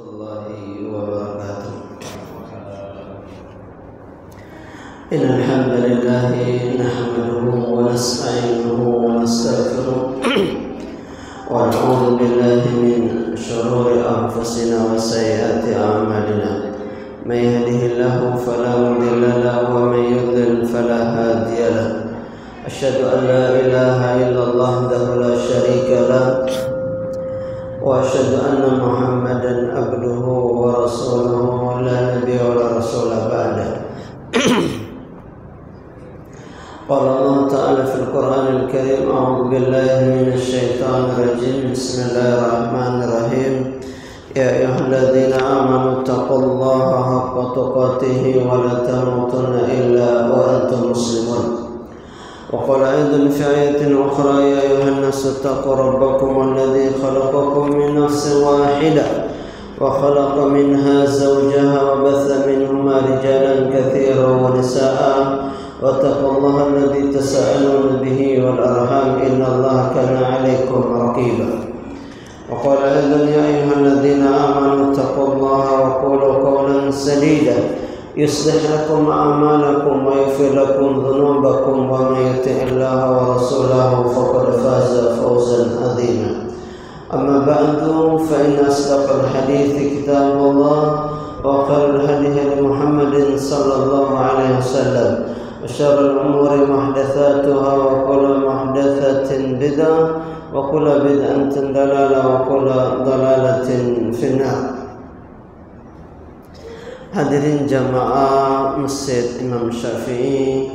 warahmatullahi wabarakatuh. Innal hamdalillah nahmaduhu wa nasta'inuhu wa nastaghfiruh wa na'udzu billahi min shururi anfusina wa sayyiati a'malina. May yahdihillahu fala mudilla lahu wa may yudlil fala hadiya lahu. Asyhadu an la ilaha illallah wahdahu la syarika lahu wa asyhadu anna Muhammadan abduhu wa rasuluhu la nabiyya wa la rasula ba'da. Qala Allah ta'ala fil Qur'anil Karim, a'udzu billahi minasy syaithanir rajim. Bismillahirrahmanirrahim. Ya ayyuhalladzina amanu taqullaha haqqa tuqatih wa la tamutunna illa wa antum muslimun. وقال أيضا في آية أخرى يا أيها الناس اتقوا ربكم الذي خلقكم من نفس واحدة وخلق منها زوجها وبث منهما رجالا كثيرا ونساء واتقوا الله الذي تساءلون به والأرحام إن الله كان عليكم رقيبا. وقال أيضا يا أيها الذين آمنوا اتقوا الله وقولوا قولا سديدا يصلح لكم أعمالكم ويغفر لكم ذنوبكم ومن يطع الله ورسوله فقد فاز فوزا عظيما. أما بعد فإن أصدق الحديث كتاب الله وخير الهدي هدي محمد صلى الله عليه وسلم وشر الأمور محدثاتها وكل محدثة بدعة وكل بدعة ضلالة وكل ضلالة في النار. Hadirin jamaah Masjid Imam Syafi'i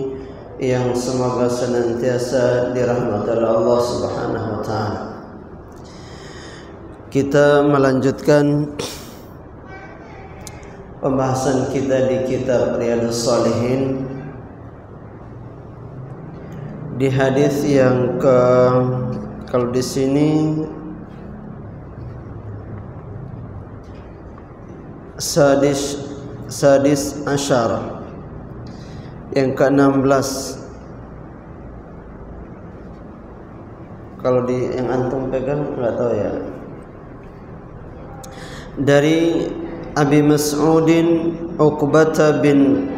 yang semoga senantiasa dirahmati Allah Subhanahu wa taala. Kita melanjutkan pembahasan kita di kitab Riyadhus Shalihin di hadis yang kalau di sini Sadis Asyara yang ke-16. Kalau di yang antum pegang enggak tahu ya. Dari Abi Mas'udin Uqbah bin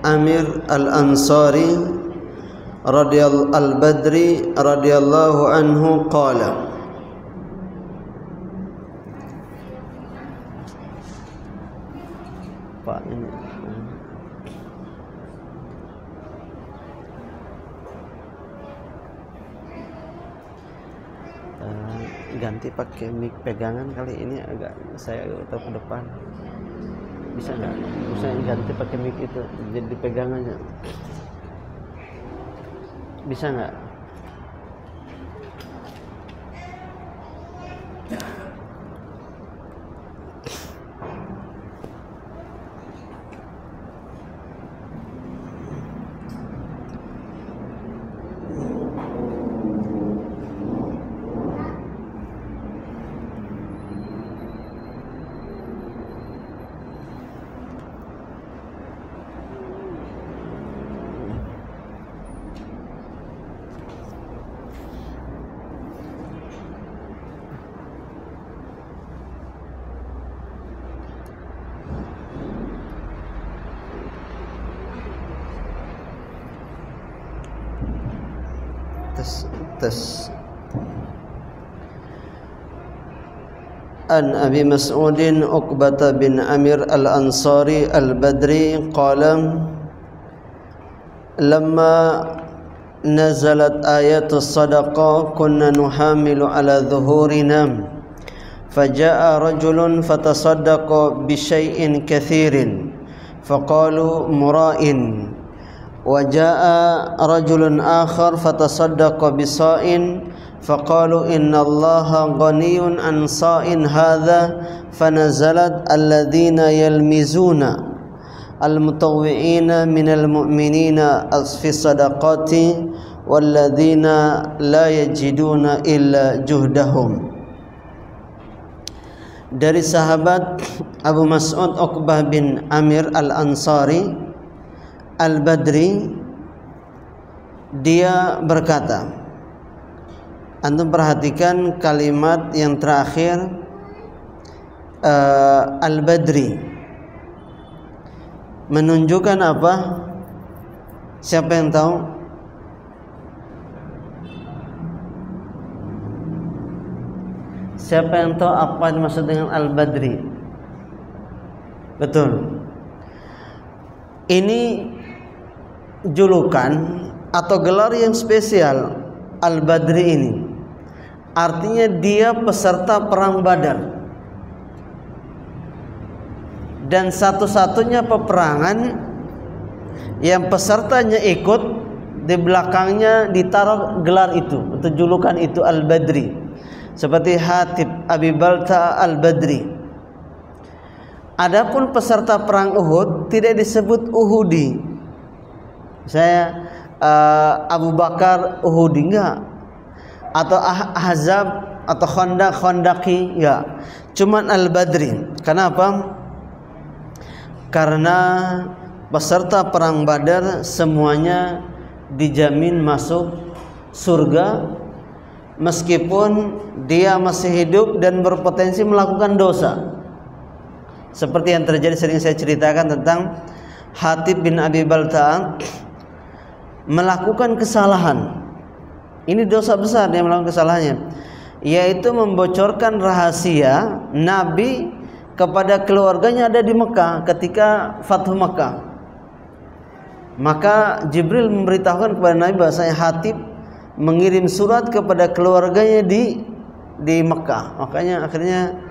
Amir Al-Ansari Al-Badri radhiyallahu anhu qala, Pak ini ganti pakai mic pegangan kali ini, agak saya atau ke depan bisa nggak? Bisa ganti pakai mic itu jadi pegangannya, bisa nggak? tes. An Abi Mas'udin Uqbah bin Amir Al-Ansari Al-Badri qala lamma nazalat ayatus sadaqah kunna nuhamilu ala dhuhurina faja'a rajulun fatasaddaqa bi syai'in kathirin faqalu mura'in وجاء رجل آخر فتصدق بصاع فقالوا إن الله غني عن صاع هذا فنزلت الذين يلمزون المتطوعين من المؤمنين في الصدقات والذين لا يجدون إلا جهدهم. Dari sahabat Abu Mas'ud Uqbah bin Amir Al-Ansari Al-Badri, dia berkata, antum perhatikan kalimat yang terakhir Al-Badri menunjukkan apa? Siapa yang tahu? Siapa yang tahu apa yang dimaksud dengan Al-Badri? Betul. Ini julukan atau gelar yang spesial Al-Badri ini. Artinya dia peserta perang Badar. Dan satu-satunya peperangan yang pesertanya ikut, di belakangnya ditaruh gelar itu atau julukan itu Al-Badri. Seperti Hatib Abi Balta Al-Badri. Adapun peserta perang Uhud tidak disebut Uhudi. Saya Abu Bakar Uhudi enggak, atau Ahzab atau Khandaqi enggak, cuman Al-Badri. Kenapa? Karena peserta perang Badar semuanya dijamin masuk surga meskipun dia masih hidup dan berpotensi melakukan dosa. Seperti yang terjadi sering saya ceritakan tentang Hatib bin Abi Balta melakukan kesalahan. Ini dosa besar dia melakukan kesalahannya, yaitu membocorkan rahasia Nabi kepada keluarganya ada di Mekah ketika Fathu Mekah. Maka Jibril memberitahukan kepada Nabi bahwasanya Hatib mengirim surat kepada keluarganya di Mekah. Makanya akhirnya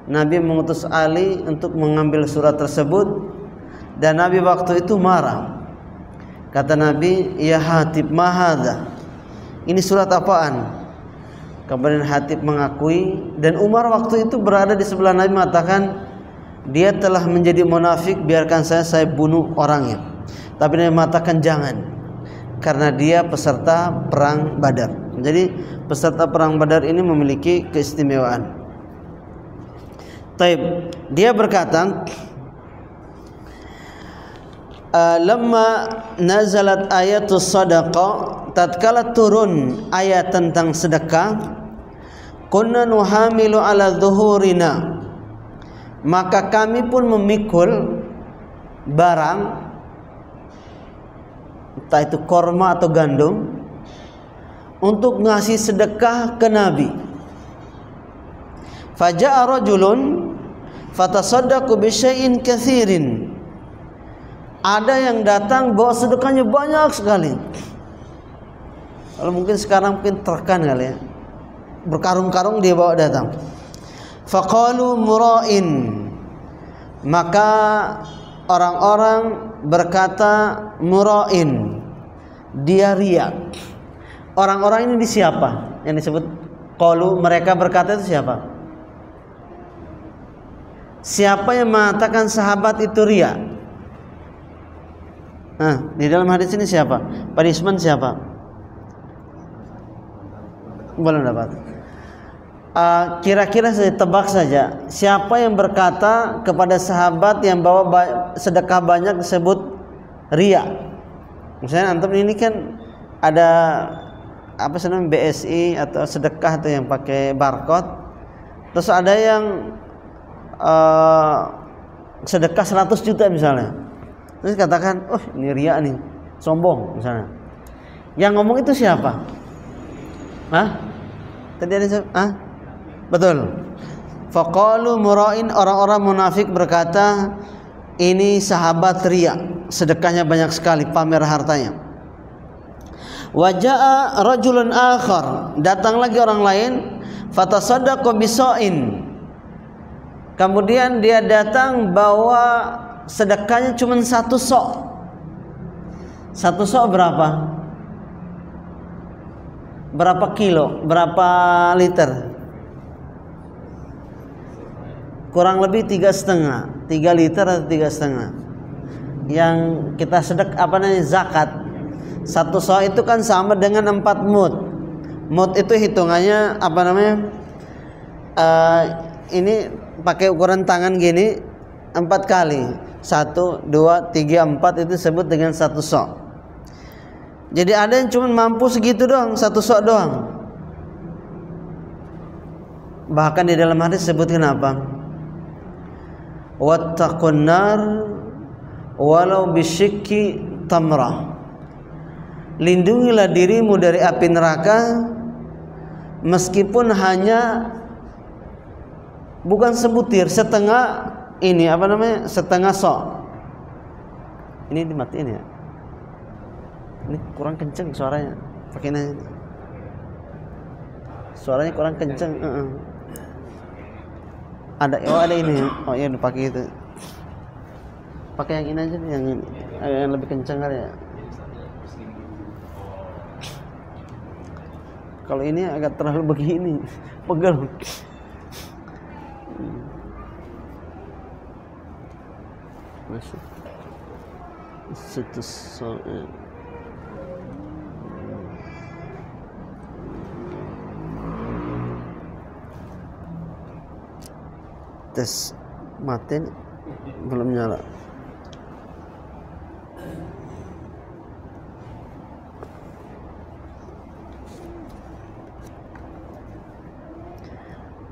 Nabi mengutus Ali untuk mengambil surat tersebut, dan Nabi waktu itu marah. Kata Nabi, "Ya Hatib, ma hadza? Ini surat apaan?" Kemudian Hatib mengakui, dan Umar waktu itu berada di sebelah Nabi mengatakan, "Dia telah menjadi munafik, biarkan saya bunuh orangnya." Tapi Nabi mengatakan jangan, karena dia peserta perang Badar. Jadi peserta perang Badar ini memiliki keistimewaan. Taib, dia berkata, lamma nazalat ayatus sadaqah, tatkala turun ayat tentang sedekah, kunna nuhamilu ala zuhurina, maka kami pun memikul barang, entah itu korma atau gandum, untuk ngasih sedekah ke Nabi. Faja'a rajulun fatasaddaqu bi syai'in katsirin. Ada yang datang bawa sedekahnya banyak sekali. Kalau mungkin sekarang mungkin terkan kali ya, berkarung-karung dia bawa datang. Faqalu mura'in, maka orang-orang berkata mura'in, dia riya. Orang-orang ini siapa? Yang disebut qalu, mereka berkata itu siapa? Siapa yang mengatakan sahabat itu riya? Nah, di dalam hadis ini siapa? Punishment siapa? Belum dapat. Kira-kira saya tebak saja, siapa yang berkata kepada sahabat yang bawa sedekah banyak disebut riya? Misalnya antum ini kan ada apa namanya BSI atau sedekah atau yang pakai barcode, terus ada yang sedekah 100 juta misalnya, terus katakan, oh ini riya nih, sombong misalnya. Yang ngomong itu siapa? Hah? Tadi ada betul. Faqalu mura'in, orang-orang munafik berkata, ini sahabat riya, sedekahnya banyak sekali, pamer hartanya. Waja'a rajulun akhar, datang lagi orang lain, fatasaddaqa bisa'in, kemudian dia datang bawa sedekahnya cuma 1 sok. 1 sok berapa? Berapa kilo? Berapa liter? Kurang lebih 3,5, 3 liter atau 3,5. Yang kita zakat. 1 sok itu kan sama dengan 4 mud. Mud itu hitungannya apa namanya? Ini pakai ukuran tangan gini 4 kali. 1, 2, 3, 4 itu disebut dengan 1 sok. Jadi ada yang cuma mampu segitu doang, 1 sok doang. Bahkan di dalam hadis disebutkan apa? wattaqun nar walau bisyikki tamrah. Lindungilah dirimu dari api neraka meskipun hanya bukan sebutir, setengah ini apa namanya, setengah sok. Ini dimatiin ya. Ini kurang kenceng suaranya. Pakai nanya. Suaranya kurang kenceng. Ada ini. Oh iya, dipakai itu. Pakai yang ini aja, yang lebih kenceng kali ya. Kalau ini agak terlalu begini, pegel. Masuk. Tes mati belum nyala.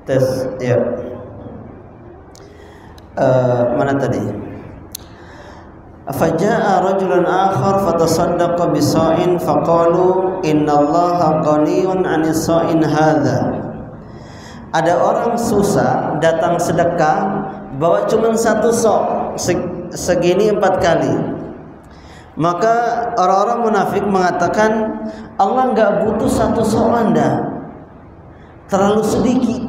Tes ya. Mana tadi? Faja'a rajulun akhar fatasaddaqa bisa'in faqalu innallaha ghaniyun 'anis sa'in hadza. Ada orang susah datang sedekah bawa cuma satu sok segini 4 kali. Maka orang-orang munafik mengatakan Allah enggak butuh satu sok Anda, terlalu sedikit.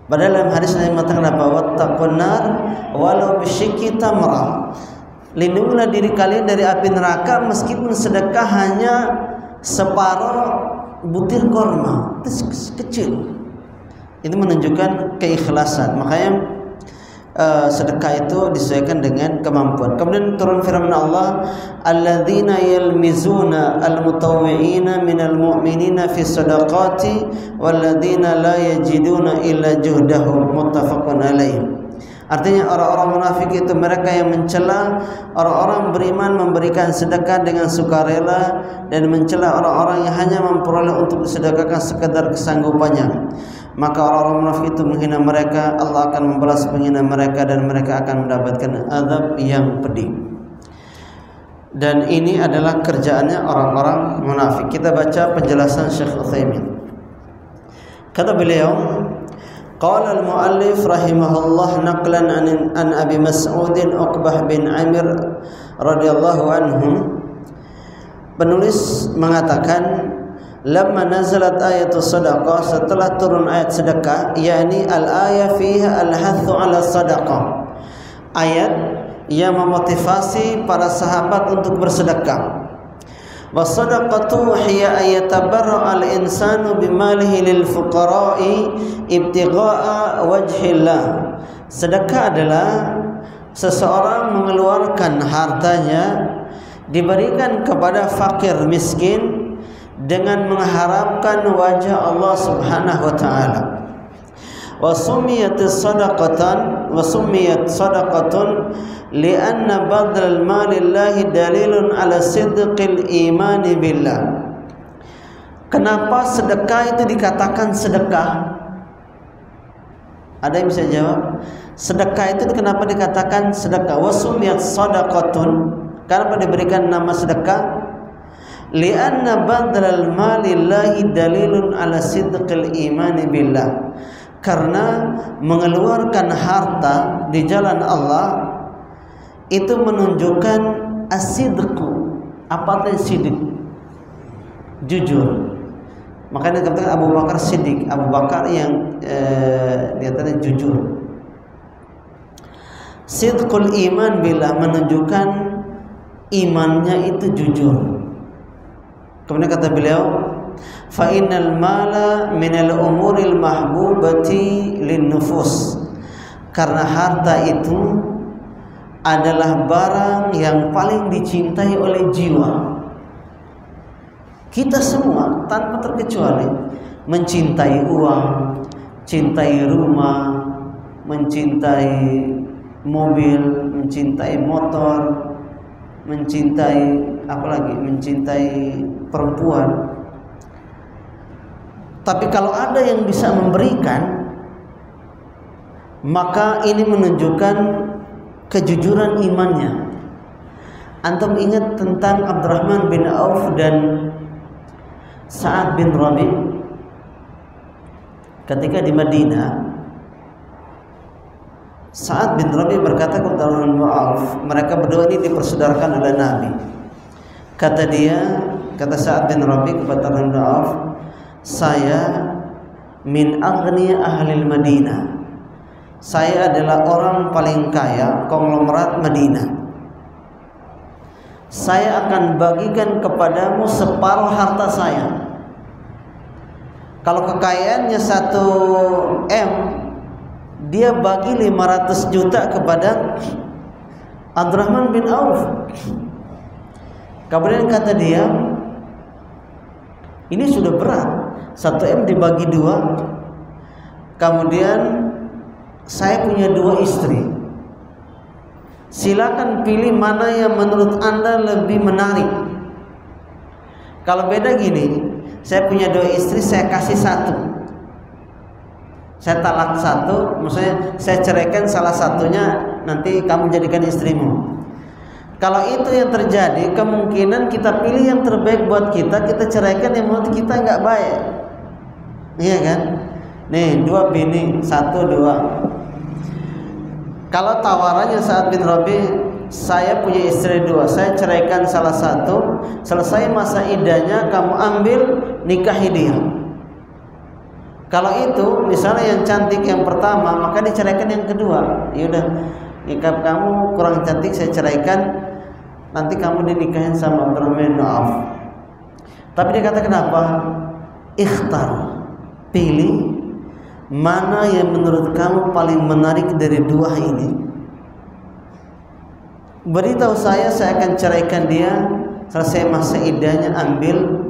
Padahal dalam hadis Nabi mengatakan apa? Wattaqun nar walau bisyikki tamrah. Lindungilah diri kalian dari api neraka meskipun sedekah hanya separuh butir korma, kecil. Itu menunjukkan keikhlasan. Makanya sedekah itu disesuaikan dengan kemampuan. Kemudian turun firman Allah, alladzina yalmizuna almutawwi'ina minal mu'minina fi shadaqati walladzina la yajiduna illa juhdahum, muttafaqun alaih. Artinya orang-orang munafik itu mereka yang mencela orang-orang beriman memberikan sedekah dengan sukarela dan mencela orang-orang yang hanya memperoleh untuk disedekahkan sekadar kesanggupannya. Maka orang-orang munafik itu menghina mereka, Allah akan membalas menghina mereka dan mereka akan mendapatkan azab yang pedih. Dan ini adalah kerjaannya orang-orang munafik. Kita baca penjelasan Syekh Utsaimin. Kata beliau, qala al-muallif rahimahullah naqlan an Abi Mas'ud Uqbah bin Amir radhiyallahu anhum. Penulis mengatakan lamma nazalat ayatus sadaqah, setelah turun ayat sedekah, yakni al-ayah fiha al-hathu ala sadaqah, ayat yang memotivasi para sahabat untuk bersedekah. Was-sadaqatu hiya ayatabarra al-insanu bimalihi lil fuqara'i ibtigha'a wajhillah. Sedekah adalah seseorang mengeluarkan hartanya diberikan kepada fakir miskin dengan mengharapkan wajah Allah Subhanahu wa taala. Wa summiyat sadaqatan li'anna badal malillahi dalilun ala sidqil iman billah. Kenapa sedekah itu dikatakan sedekah? Ada yang bisa jawab? Sedekah itu kenapa dikatakan sedekah? Wa summiyat sadaqatun, kenapa diberikan nama sedekah? Lianna badal malillahi dalilun ala sidqil imani billah. Karena mengeluarkan harta di jalan Allah itu menunjukkan as-sidqu. Apa itu sidq? Jujur. Makanya dikatakan Abu Bakar Siddiq, Abu Bakar yang dikatakan jujur. Sidqul iman billah menunjukkan imannya itu jujur. Kemudian kata beliau, fa innal mala minal umuril mahbubati lin nufus. Karena harta itu adalah barang yang paling dicintai oleh jiwa. Kita semua tanpa terkecuali mencintai uang, cintai rumah, mencintai mobil, mencintai motor, mencintai apalagi, mencintai perempuan. Tapi kalau ada yang bisa memberikan maka ini menunjukkan kejujuran imannya. Antum ingat tentang Abdurrahman bin Auf dan Sa'ad bin Rabi ketika di Madinah. Sa'ad bin Rabi berkata kepada Abdurrahman bin Auf, mereka berdua ini dipersaudarakan oleh Nabi. Kata Sa'ad bin Rabi kepada Abdurrahman bin Auf, saya min aghniya ahlil Madinah. Saya adalah orang paling kaya konglomerat Madinah. Saya akan bagikan kepadamu separuh harta saya. Kalau kekayaannya 1 M, dia bagi 500 juta kepada Abdurrahman bin Auf. Kemudian kata dia, ini sudah berat, 1 M dibagi 2. Kemudian saya punya 2 istri. Silakan pilih mana yang menurut Anda lebih menarik. Kalau beda gini, saya punya 2 istri, saya kasih 1. Saya talak 1, maksudnya saya ceraikan salah satunya, nanti kamu jadikan istrimu. Kalau itu yang terjadi, kemungkinan kita pilih yang terbaik buat kita ceraikan yang menurut kita nggak baik. Iya kan? Nih 2 bini, 1, 2. Kalau tawarannya Sa'ad bin Rabi, saya punya istri 2, saya ceraikan salah satu, selesai masa iddahnya kamu ambil, nikahi dia. Kalau itu misalnya yang cantik yang pertama, maka diceraikan yang kedua. Ya udah, nikah kamu kurang cantik, saya ceraikan, nanti kamu dinikahin sama Abdurrahman bin Auf. Tapi dia kata kenapa? Ikhtar, pilih mana yang menurut kamu paling menarik dari 2 ini. Beritahu saya akan ceraikan dia, selesai masa iddahnya ambil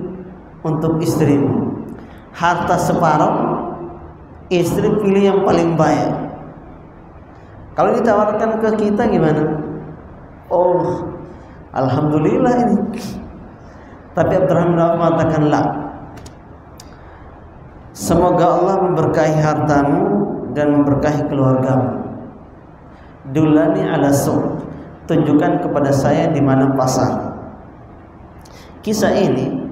untuk istrimu. Harta separuh, istri pilih yang paling baik. Kalau ditawarkan ke kita gimana? Oh, alhamdulillah ini. Tapi Abdurrahman bin Auf mengatakan la. Semoga Allah memberkahi hartamu dan memberkahi keluargamu. Dulani ala suq, tunjukkan kepada saya di mana pasar. Kisah ini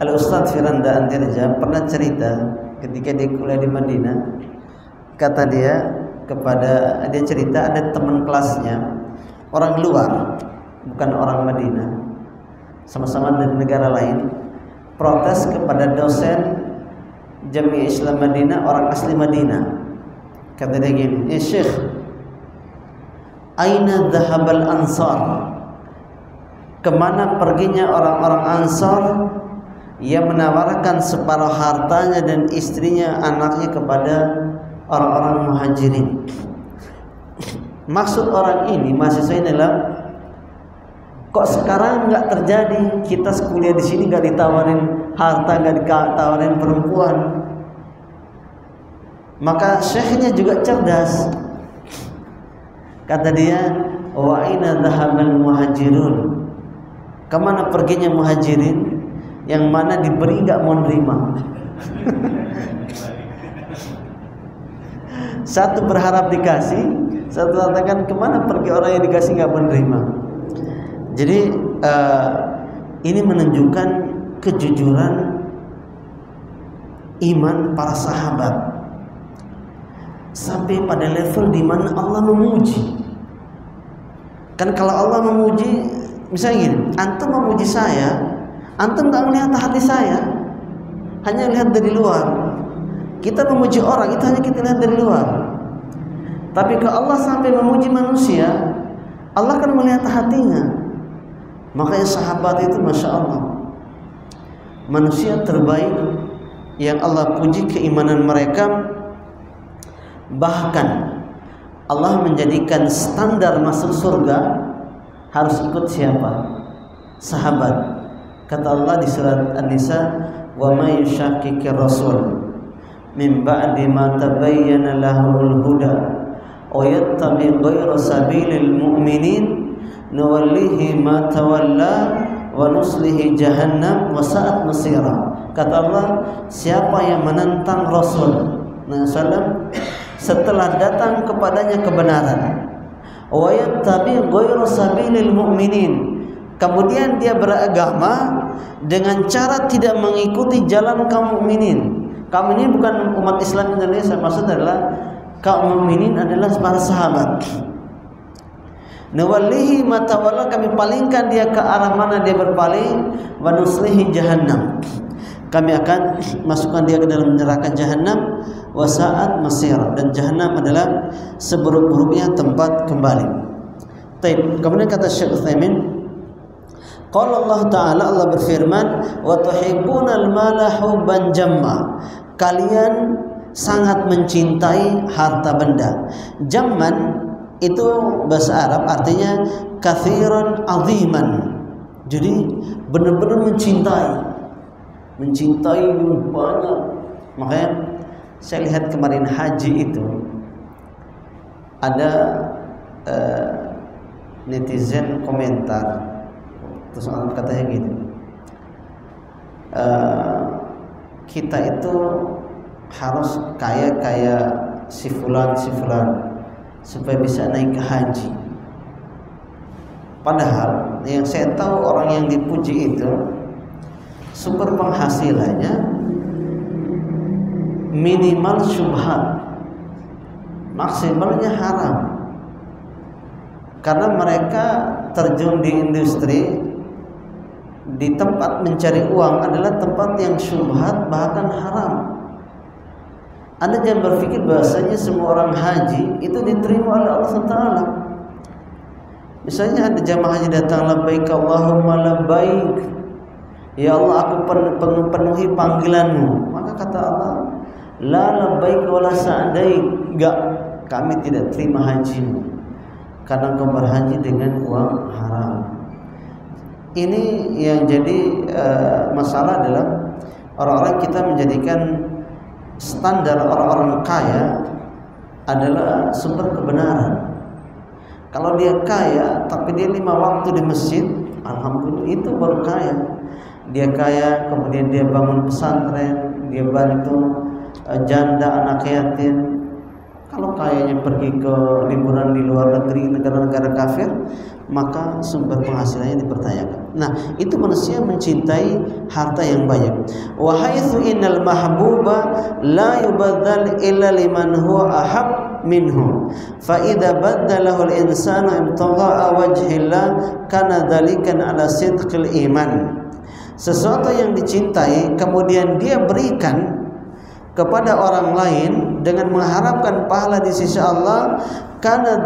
Al-Ustadz Firanda Andirja pernah cerita ketika dia kuliah di Madinah. Kata dia cerita ada teman kelasnya, orang luar, bukan orang Madinah, sama-sama dari negara lain, protes kepada dosen Jami'ah Islam Madinah, orang asli Madinah. Kata dia gini, Syekh, aina dhahabal ansar? Kemana perginya orang-orang Ansar yang menawarkan separuh hartanya dan istrinya, anaknya kepada orang-orang Muhajirin? Maksud orang ini, mahasiswa ini adalah, kok sekarang nggak terjadi? Kita kuliah di sini nggak ditawarin harta, nggak ditawarin perempuan. Maka syekhnya juga cerdas. Kata dia, wa aina dhahabal muhajirun? Kemana perginya Muhajirin yang mana diberi nggak mau nerima? Satu berharap dikasih, satu katakan kemana pergi orang yang dikasih nggak mau nerima. Jadi ini menunjukkan kejujuran iman para sahabat sampai pada level di mana Allah memuji. Kan kalau Allah memuji, misalnya gini, antum memuji saya, antum nggak melihat hati saya, hanya lihat dari luar. Kita memuji orang itu hanya kita lihat dari luar. Tapi kalau Allah sampai memuji manusia, Allah kan melihat hatinya. Makanya sahabat itu Masya Allah, manusia terbaik yang Allah puji keimanan mereka. Bahkan Allah menjadikan standar masuk surga harus ikut siapa? Sahabat. Kata Allah di surat An-Nisa, wa may yushaqiqir rasul min ba'di ma tabayyana lahul huda wa yattabi ghayra sabilil mu'minin nuwallihi ma tawalla wa nuslihi jahannam wa sa'at masira. Kata Allah, siapa yang menentang Rasul SAW, setelah datang kepadanya kebenaran. Wa yattabi ghayra sabilil mu'minin, kemudian dia beragama dengan cara tidak mengikuti jalan kaum mukminin. Kaum mukminin bukan umat Islam Indonesia, maksud adalah kaum mukminin adalah para sahabat. Nawallihi matawalla, kami palingkan dia ke arah mana dia berpaling, wa nuslihi jahannam, kami akan masukkan dia ke dalam neraka jahanam, wa sa'at masir, dan jahanam adalah seburuk-buruknya tempat kembali. Baik, kemudian kata Syekh Utsaimin, qala Allah Ta'ala, Allah berfirman, wa tuhibbunal mala hubban jamma, kalian sangat mencintai harta benda. Jamman itu bahasa Arab artinya kathiran aziman, jadi benar-benar mencintai banyak. Makanya saya lihat kemarin haji itu ada netizen komentar, terus orang katanya gitu, kita itu harus kaya si fulan supaya bisa naik ke haji. Padahal yang saya tahu orang yang dipuji itu sumber penghasilannya minimal syubhat, maksimalnya haram, karena mereka terjun di industri, di tempat mencari uang adalah tempat yang syubhat bahkan haram. Anda jangan berpikir bahasanya semua orang haji itu diterima oleh Allah SWT. Misalnya ada jamaah haji datang, labbaik Allahumma labbaik, ya Allah aku penuhi panggilanmu, maka kata Allah, la labbaik wa la sa'daik, enggak, kami tidak terima hajimu karena kau berhaji dengan uang haram. Ini yang jadi masalah adalah orang-orang kita menjadikan standar orang-orang kaya adalah sumber kebenaran. Kalau dia kaya tapi dia 5 waktu di masjid, alhamdulillah, itu baru kaya. Dia kaya, kemudian dia bangun pesantren, dia bantu janda, anak yatim. Kalau kayanya pergi ke liburan di luar negeri, negara-negara kafir, maka sumber penghasilannya dipertanyakan. Nah, itu manusia mencintai harta yang banyak. Wa haitsu innal mahbuba la yubaddal illa liman huwa ahab minhu, fa idza baddalahu al-insanu ibtigha'a wajhillah kana dzalikan ala sidqil iman. Sesuatu yang dicintai kemudian dia berikan kepada orang lain dengan mengharapkan pahala di sisi Allah, kana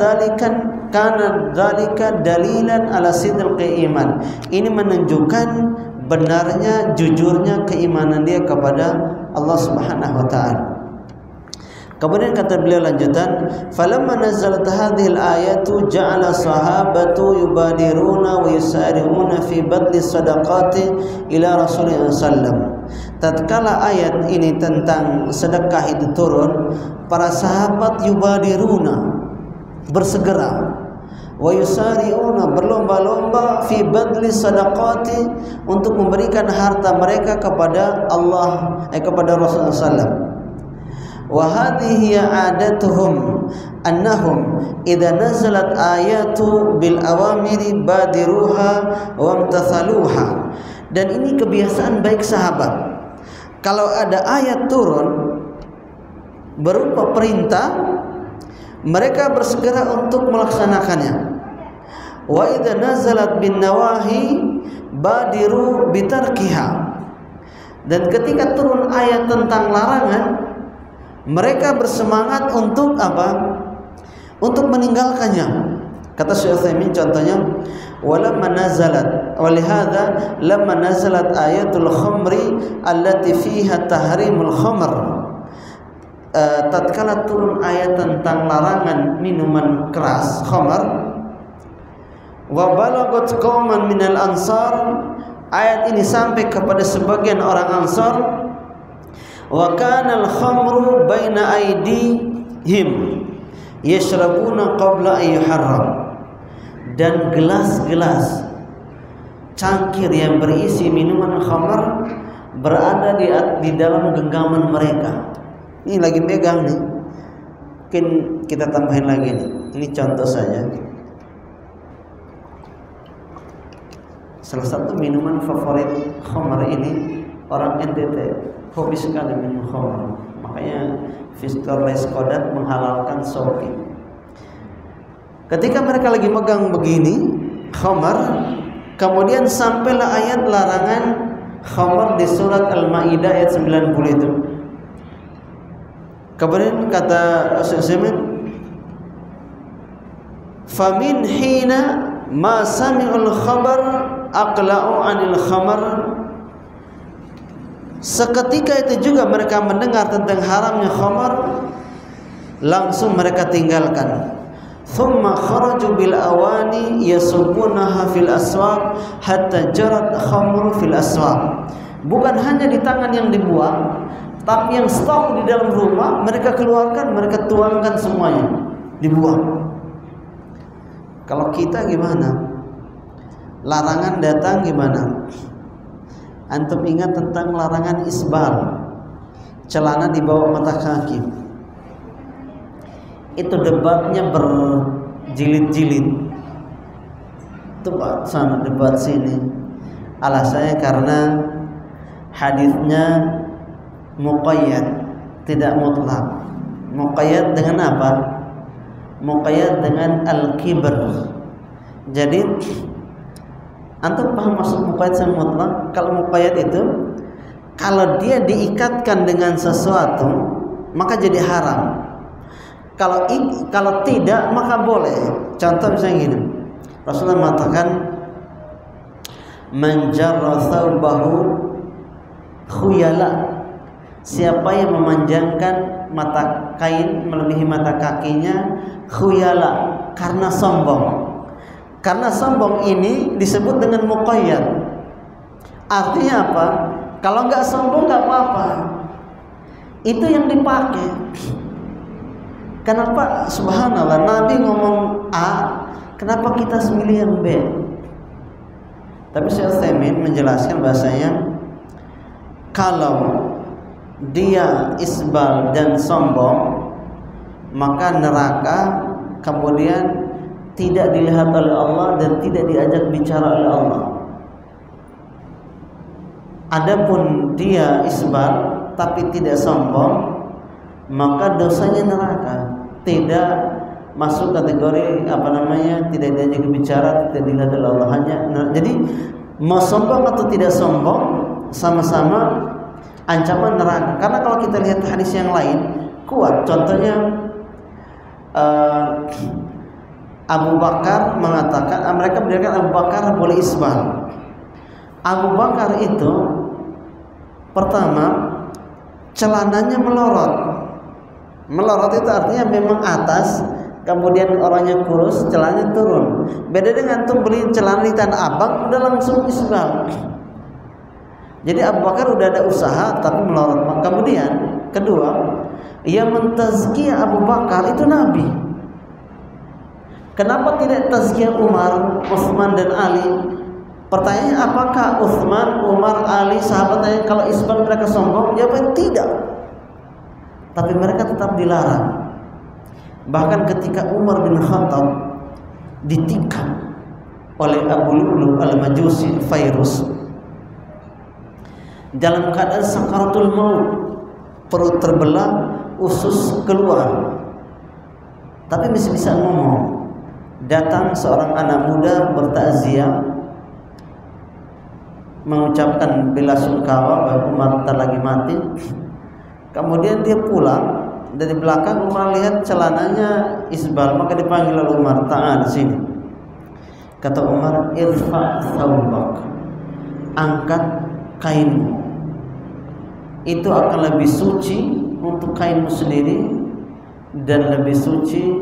dzalika dalilan ala sidqil iman. Ini menunjukkan benarnya, jujurnya keimanan dia kepada Allah Subhanahu wa taala. Kemudian kata beliau lanjutan, falamma nazalat hadhil ayatu ja'ala sahabatu yubadiruna wa yusari'una fi badli sadaqati ila Rasulullah sallallahu. Tatkala ayat ini tentang sedekah itu turun, para sahabat yubadiruna, bersegera, wa yusari'una, berlomba-lomba, fi badli sadaqati, untuk memberikan harta mereka kepada Allah, kepada Rasulullah sallallahu. Wa hadhihi adatuhum annahum idza nazalat ayatu bil awamiri badiruha wa amtathaluha. Dan ini kebiasaan baik sahabat. Kalau ada ayat turun berupa perintah, mereka bersegera untuk melaksanakannya. Wa idza nazalat bin nawahi badiru bitarkiha. Dan ketika turun ayat tentang larangan, mereka bersemangat untuk apa? Untuk meninggalkannya. Kata Syekh Utsaimin contohnya, walamma nazalat walihada lamma nazalat ayatul khamri allati fiha tahrimul khamr. Tatkala turun ayat tentang larangan minuman keras, khamr, wa balagat qauman minal ansar, ayat ini sampai kepada sebagian orang Ansar. Wa kana al-khamru baina aydihim yashrabuna qabla an yuharram. Dan gelas-gelas cangkir yang berisi minuman khamar berada di dalam genggaman mereka. Ini lagi megang nih. Mungkin kita tambahin lagi nih. Ini contoh saja. Salah satu minuman favorit khamar ini orang NTT hobi sekali minum khamar. Makanya Victor Leskodat menghalalkan Shopee. Ketika mereka lagi megang begini khamar, kemudian sampailah ayat larangan khamar di surat Al-Maidah ayat 90 itu. Kemudian kata Syekh famin hina ma sami'ul khabar aqla'u 'anil khamar. Seketika itu juga mereka mendengar tentang haramnya khamar, langsung mereka tinggalkan. Thumma kharaju bil awani yasubunaha fil aswaq hatta jarat khamru fil aswaq. Bukan hanya di tangan yang dibuang, tapi yang stok di dalam rumah mereka keluarkan, mereka tuangkan semuanya, dibuang. Kalau kita gimana? Larangan datang gimana? Antum ingat tentang larangan isbal, celana di bawah mata kaki. Itu debatnya berjilid-jilid. Debat sana, debat sini. Alasannya karena hadisnya muqayyad, tidak mutlak. Muqayyad dengan apa? Muqayyad dengan al-kibr. Jadi antum paham maksud muqayyad sama mutlak? Kalau muqayyad itu kalau dia diikatkan dengan sesuatu maka jadi haram. Kalau tidak maka boleh. Contoh misalnya gini. Rasulullah mengatakan man jarra thawbahu khuyala. Siapa yang memanjangkan mata kain melebihi mata kakinya khuyala, karena sombong. Karena sombong ini disebut dengan muqayyad. Artinya apa? Kalau nggak sombong nggak apa-apa. Itu yang dipakai. Kenapa? Subhanallah, Nabi ngomong A, kenapa kita memilih yang B? Tapi Syekh Utsaimin menjelaskan bahasanya kalau dia isbal dan sombong, maka neraka kemudian tidak dilihat oleh Allah dan tidak diajak bicara oleh Allah. Adapun dia isbal tapi tidak sombong, maka dosanya neraka, tidak masuk kategori tidak diajak bicara, tidak dilihat oleh Allah. Jadi mau sombong atau tidak sombong sama-sama ancaman neraka. Karena kalau kita lihat hadis yang lain kuat, contohnya Abu Bakar mengatakan, mereka mendirikan Abu Bakar boleh isbal. Abu Bakar itu pertama celananya melorot. Melorot itu artinya memang atas, kemudian orangnya kurus, celananya turun. Beda dengan tuh beli celana di Tanah Abang udah langsung isbal. Jadi Abu Bakar udah ada usaha tapi melorot. Kemudian kedua, yang mentazkiyah Abu Bakar itu Nabi. Kenapa tidak tazkiyah Umar, Utsman dan Ali? Pertanyaannya, apakah Utsman, Umar, Ali sahabatnya kalau isbal mereka sombong? Jawabannya tidak. Tapi mereka tetap dilarang. Bahkan ketika Umar bin Khattab ditikam oleh Abu Lu'lu' al-Majusi Fairuz dalam keadaan sakaratul maut, perut terbelah, usus keluar, tapi masih bisa ngomong. Datang seorang anak muda bertakziah, mengucapkan bela sungkawa bahwa Umar tak lagi mati. Kemudian dia pulang, dari belakang Umar lihat celananya isbal, maka dipanggil oleh Umar, "Ta'al sini." Kata Umar, "Irfa' thawbak." Angkat kainmu. Itu akan lebih suci untuk kainmu sendiri dan lebih suci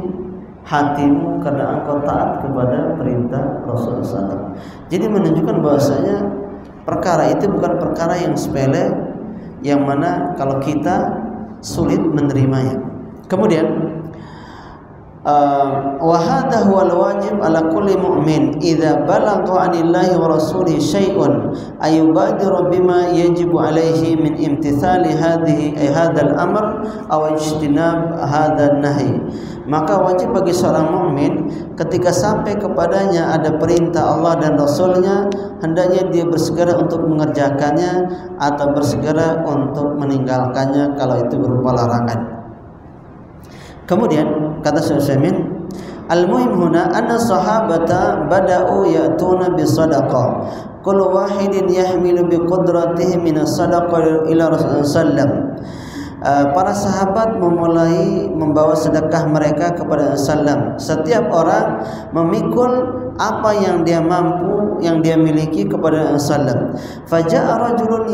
hatimu karena engkau taat kepada perintah Rasulullah SAW. Jadi menunjukkan bahwasanya perkara itu bukan perkara yang sepele, yang mana kalau kita sulit menerimanya. Kemudian wa hadha huwal wajib ala kulli mu'min idza balagha 'anillahi wa rasulihi syai'un ayubadiru bima yajibu alaihi min imtithali hadzal amr aw ijtinab hadzal nahy. Maka wajib bagi seorang mukmin ketika sampai kepadanya ada perintah Allah dan Rasulnya, hendaknya dia bersegera untuk mengerjakannya atau bersegera untuk meninggalkannya kalau itu berupa larangan. Kemudian kata Syekh Utsaimin, al-muhim huna anna sahabata bada'u ya'tuna bisadaqah kullu wahidin yahmilu biqudratihi min as-sadaqah ila Rasulullah sallam. Para sahabat memulai membawa sedekah mereka kepada Rasulullah. Setiap orang memikul apa yang dia mampu, yang dia miliki kepada Rasulullah. Faja'a rajulun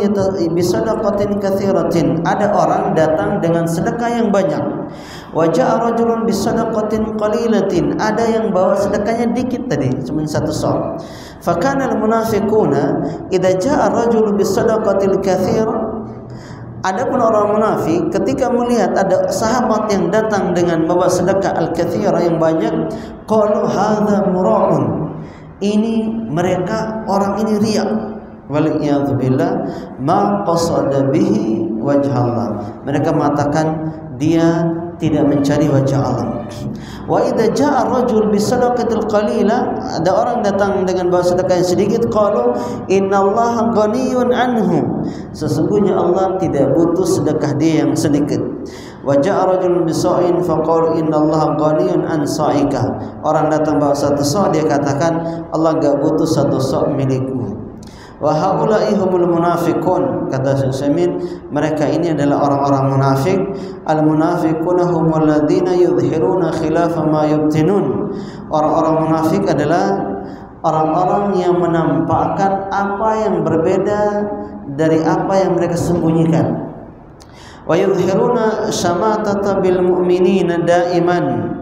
bisadaqatin katsiratin. Ada orang datang dengan sedekah yang banyak. Wa ja'a rajulun bisadaqatin qalilatin. Ada yang bawa sedekahnya dikit tadi, cuma satu sok. Fa kana al-munafiquna idza ja'a rajulun bisadaqatil katsira. Adapun orang munafik ketika melihat ada sahabat yang datang dengan bawa sedekah al-katsira yang banyak, qalu hadza mura'un. Ini mereka orang ini riya. Wal iyadzu billah ma qasada bihi wajhallah. Mereka mengatakan dia tidak mencari wajah Allah. Wa idza jaa ar-rajul bi sadaqatil qalila, ada orang datang dengan bawa sedekah yang sedikit, qalu innallaha ghaniyun anhu. Sesungguhnya Allah tidak butuh sedekah dia yang sedikit. Wa jaa rajulun bi sa'in faqala innallaha ghaniyun an sa'ika. Orang datang bawa satu sa', dia katakan Allah enggak butuh satu sa' milikmu. Wa haula'i humul munafiqun, kata Syekh Utsaimin, mereka ini adalah orang-orang munafik. Al munafiquna humul ladzina yudhhiruna khilafa ma yubtinun. Orang-orang munafik adalah orang-orang yang menampakkan apa yang berbeda dari apa yang mereka sembunyikan. Wa yudhhiruna syamatata bil mu'minina daiman.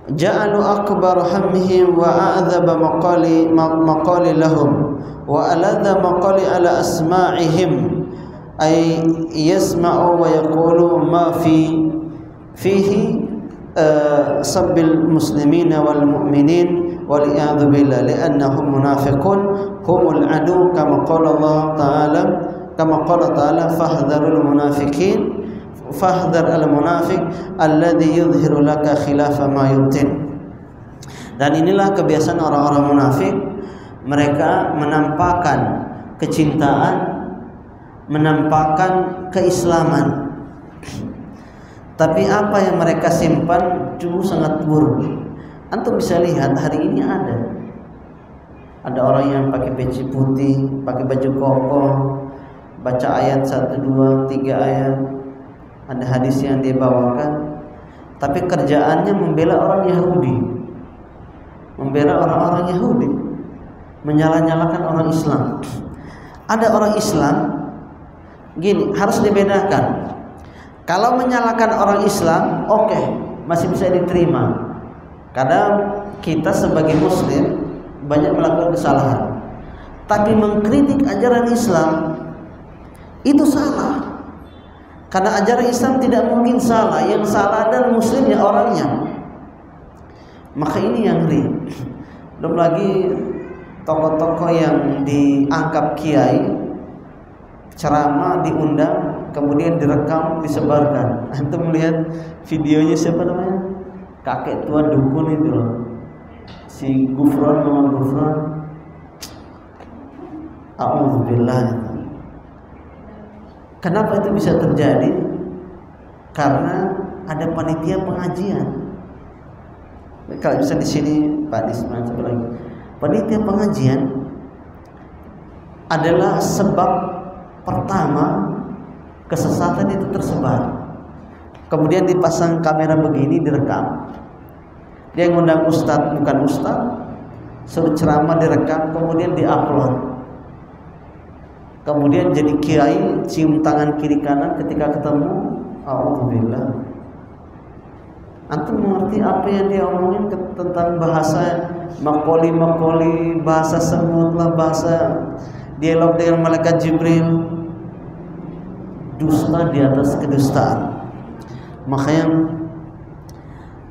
Ja'alu akbar hammihim wa a'dzaba maqali lahum wa aladha maqali ala asma'ihim ay yasma'u wa yaqulu ma fihi sabbil muslimina wal mu'minin wal iyadhu billah li'annahum munafiqun humul adu kama qala Allah ta'ala fahdharul munafiqin fahdhar al-munafiq alladhi yudhiru laka khilafa ma yubtin. Dan inilah kebiasaan orang-orang munafik, mereka menampakkan kecintaan, menampakkan keislaman, tapi apa yang mereka simpan justru sangat buruk. Antum bisa lihat hari ini ada orang yang pakai peci putih, pakai baju koko, baca ayat 1, 2, 3 ayat, ada hadis yang dia bawakan, tapi kerjaannya membela orang Yahudi, membela orang-orang Yahudi, menyalah-nyalakan orang Islam. Ada orang Islam gini, harus dibedakan. Kalau menyalahkan orang Islam, oke, masih bisa diterima. Kadang kita sebagai Muslim banyak melakukan kesalahan, tapi mengkritik ajaran Islam itu salah. Karena ajaran Islam tidak mungkin salah, yang salah dan muslimnya orangnya. Maka ini yang real. Belum lagi tokoh-tokoh yang dianggap kiai, ceramah diundang, kemudian direkam, disebarkan. Antum melihat videonya siapa namanya? Kakek tua dukun itu loh, si Gufron, nama Gufron. A'udzubillah. Kenapa itu bisa terjadi? Karena ada panitia pengajian. Kalau bisa di sini Pak Disman lagi. Panitia pengajian adalah sebab pertama kesesatan itu tersebar. Kemudian dipasang kamera begini, direkam. Dia ngundang ustadz bukan ustadz, suruh ceramah direkam, kemudian diupload. Kemudian jadi kiai, cium tangan kiri kanan ketika ketemu. Alhamdulillah. Antum mengerti apa yang dia omongin tentang bahasa makoli, bahasa semut lah, bahasa dialog dengan malaikat Jibril. Dusta di atas kedustaan. Makanya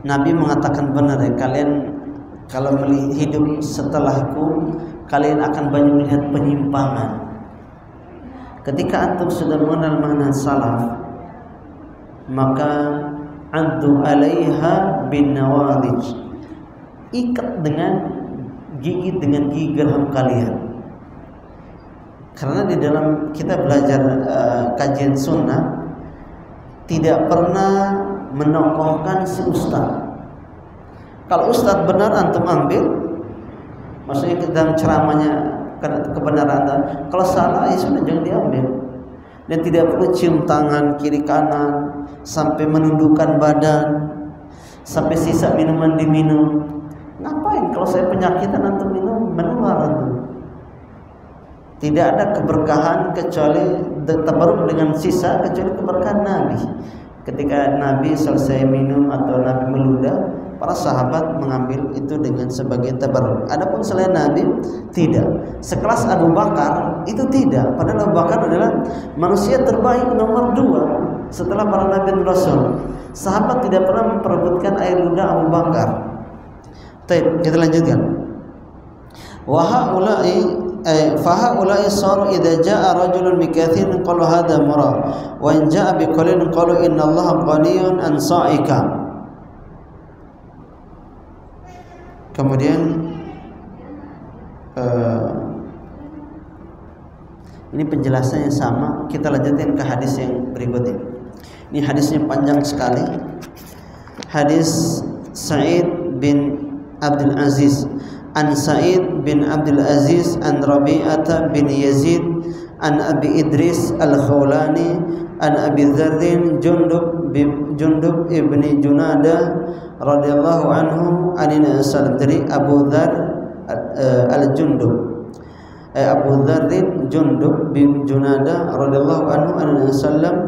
Nabi mengatakan benar ya, kalian kalau hidup setelahku kalian akan banyak melihat penyimpangan. Ketika antum sudah mengenal makna salaf, maka antum alaiha bin nawadij, ikat dengan gigi geraham kalian. Karena di dalam kita belajar kajian sunnah tidak pernah menokohkan si ustaz. Kalau ustaz benar antum ambil, maksudnya dalam ceramahnya kebenaran. Kalau salah ya sudah, jangan diambil. Dan tidak perlu cium tangan kiri kanan sampai menundukkan badan, sampai sisa minuman diminum. Ngapain? Kalau saya penyakitan antum minum, menular antum. Tidak ada keberkahan kecuali tabarruk dengan sisa, kecuali keberkahan Nabi. Ketika Nabi selesai minum atau Nabi meludah, para sahabat mengambil itu dengan sebagai tabarruk. Adapun selain Nabi tidak. Sekelas Abu Bakar itu tidak. Padahal Abu Bakar adalah manusia terbaik nomor 2 setelah para Nabi dan Rasul. Sahabat tidak pernah memperebutkan air ludah Abu Bakar. Baik, kita lanjutkan. Wa haula'i فهؤلاء صار إذا جاء رجل بكثير قالوا هذا مراد وإن جاء بقليل قالوا إن الله غني عن صائك. Kemudian ini penjelasannya sama. Kita lanjutkan ke hadis yang berikutnya. Ini hadisnya panjang sekali. Hadis Sa'id bin Abdul Aziz. An Sa'id bin Abdul Aziz an Rabi'ata bin Yazid an Abi Idris al-Khawlani an Abi Dzarrin Jundub ibni Junada radhiyallahu anhu anina sallam, dari Abu Dzar al-Jundub Abu Dzarrin Jundub bin Junada radhiyallahu anhu anina sallam,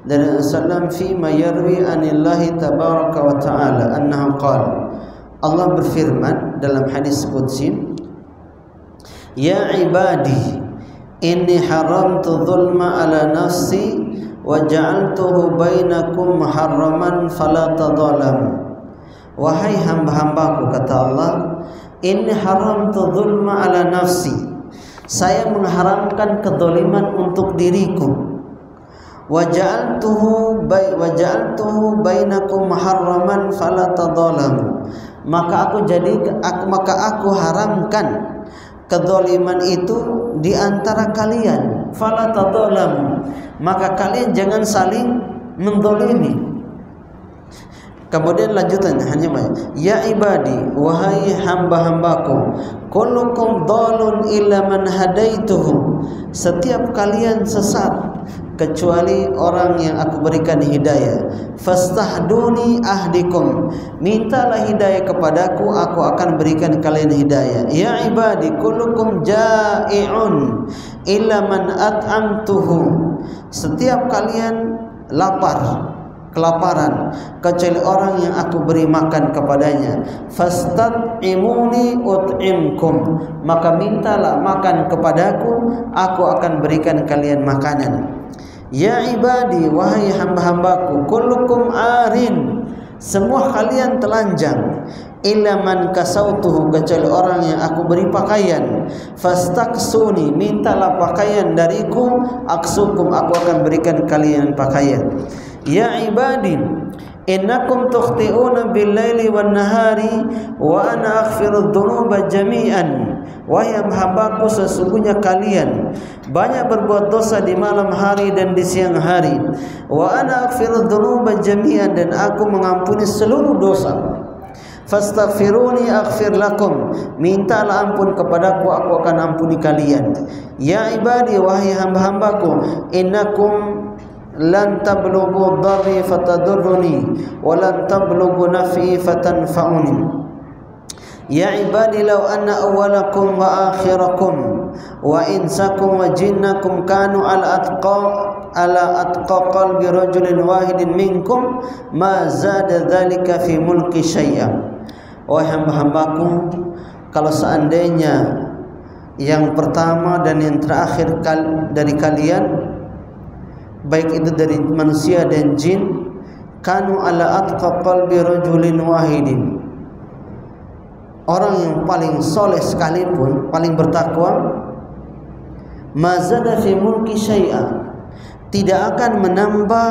dari sallam fi ma yarwi anillahi tabaraka wa ta'ala annahu qala, Allah berfirman dalam hadis qudsi, ya ibadi inni haramtu dzulma ala nafsi wa ja'altuhu bainakum muharraman fala tadzalamu. Wahai hamba-hambaku, kata Allah, inni haramtu dzulma ala nafsi, saya mengharamkan kezaliman untuk diriku. Wa ja'altuhu bainakum muharraman fala tadzalamu, maka aku haramkan kezaliman itu di antara kalian. Fala tadzalamu, maka kalian jangan saling menzalimi. Kemudian lanjutannya hanya ya ibadi, wahai hamba-hambaku, kullukum dhalun illa man hadaituhu, setiap kalian sesat kecuali orang yang aku berikan hidayah. Fastahduni ahdikum, mintalah hidayah kepadaku, aku akan berikan kalian hidayah. Ya ibadi kullukum ja'i'un illa man at'amtuhu, setiap kalian lapar, kelaparan, kecuali orang yang aku beri makan kepadanya. Fastat'imuni ut'imkum, maka mintalah makan kepadaku, aku akan berikan kalian makanan. Ya ibadi, wahai hamba-hambaku, kullukum arin, semua kalian telanjang, illa man kasautuhu, kecuali orang yang aku beri pakaian. Fastaksuni, mintalah pakaian dariku, aksukum, aku akan berikan kalian pakaian. Ya ibadi, innakum tukhti'una bil-laili wan-nahari wa ana aghfiru dzunuba jami'an. Wahai hambaku, sesungguhnya kalian banyak berbuat dosa di malam hari dan di siang hari. Wa ana aghfiru dzunuba jami'an, dan aku mengampuni seluruh dosa. Fastaghfiruni aghfir lakum, mintalah ampun kepadaku, aku akan ampuni kalian. Ya ibadi, wahai hamba-hambaku, innakum lan tablughu dharri fatadurruni wa lan tablughu naf'i fatanfa'uni. Ya ibadi, law anna awwalakum wa akhirakum wa insakum wa jinnakum kanu ala atqa qalbi rajulin wahidin minkum ma zada dzalika fi mulki syai'a. Wahai hamba-hambaku, kalau seandainya yang pertama dan yang terakhir dari kalian, baik itu dari manusia dan jin, kanu ala atqa qalbi rajulin wahidin. Orang yang paling soleh sekalipun, paling bertakwa, mazada fi mulki syai'a, tidak akan menambah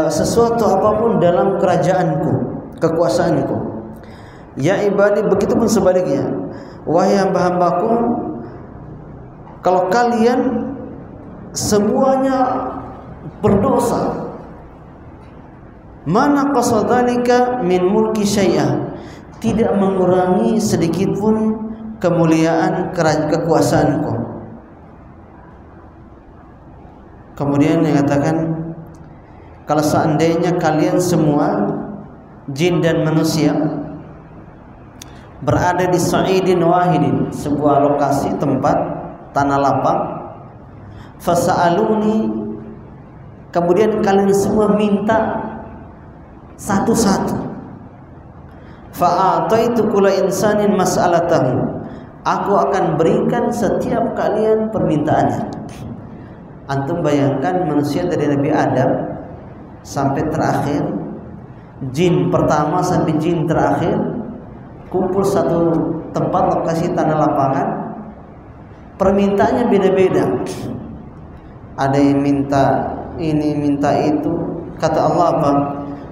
sesuatu apapun dalam kerajaanku, kekuasaanku. Ya ibadi, begitu pun sebaliknya, wahai hamba-hambaku, kalau kalian semuanya berdosa, mana qasadalika min mulki syai'a, tidak mengurangi sedikit pun kemuliaan kekuasaanku. Kemudian dia katakan, kalau seandainya kalian semua, jin dan manusia, berada di sa'idin wahidin, sebuah lokasi tempat tanah lapang, fasa'aluni, kemudian kalian semua minta satu-satu, fa'ataitu kulla insanin mas'alatahu, aku akan berikan setiap kalian permintaannya. Antum bayangkan manusia dari Nabi Adam sampai terakhir, jin pertama sampai jin terakhir, kumpul satu tempat lokasi tanah lapangan, permintaannya beda-beda. Ada yang minta ini, minta itu. Kata Allah apa?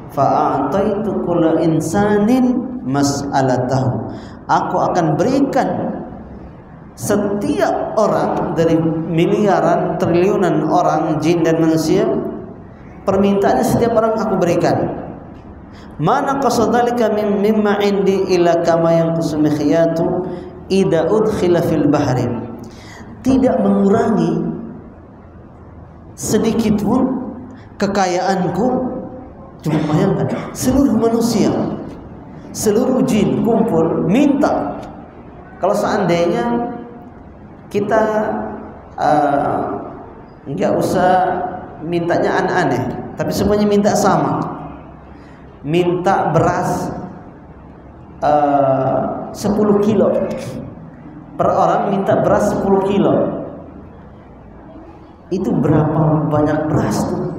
Fa'ataitu kulla insanin mas'alatahu, aku akan berikan setiap orang dari miliaran, triliunan orang, jin dan manusia, permintaannya setiap orang aku berikan. Mana qasadalika mimma indi ila kama yanqusu mikhyatu idza udkhila fil bahri, tidak mengurangi sedikit pun kekayaanku. Cuma bayangkan, seluruh manusia, seluruh jin kumpul minta. Kalau seandainya kita nggak usah mintanya aneh-aneh, tapi semuanya minta sama, minta beras 10 kilo per orang, minta beras 10 kilo. Itu berapa banyak beras tuh?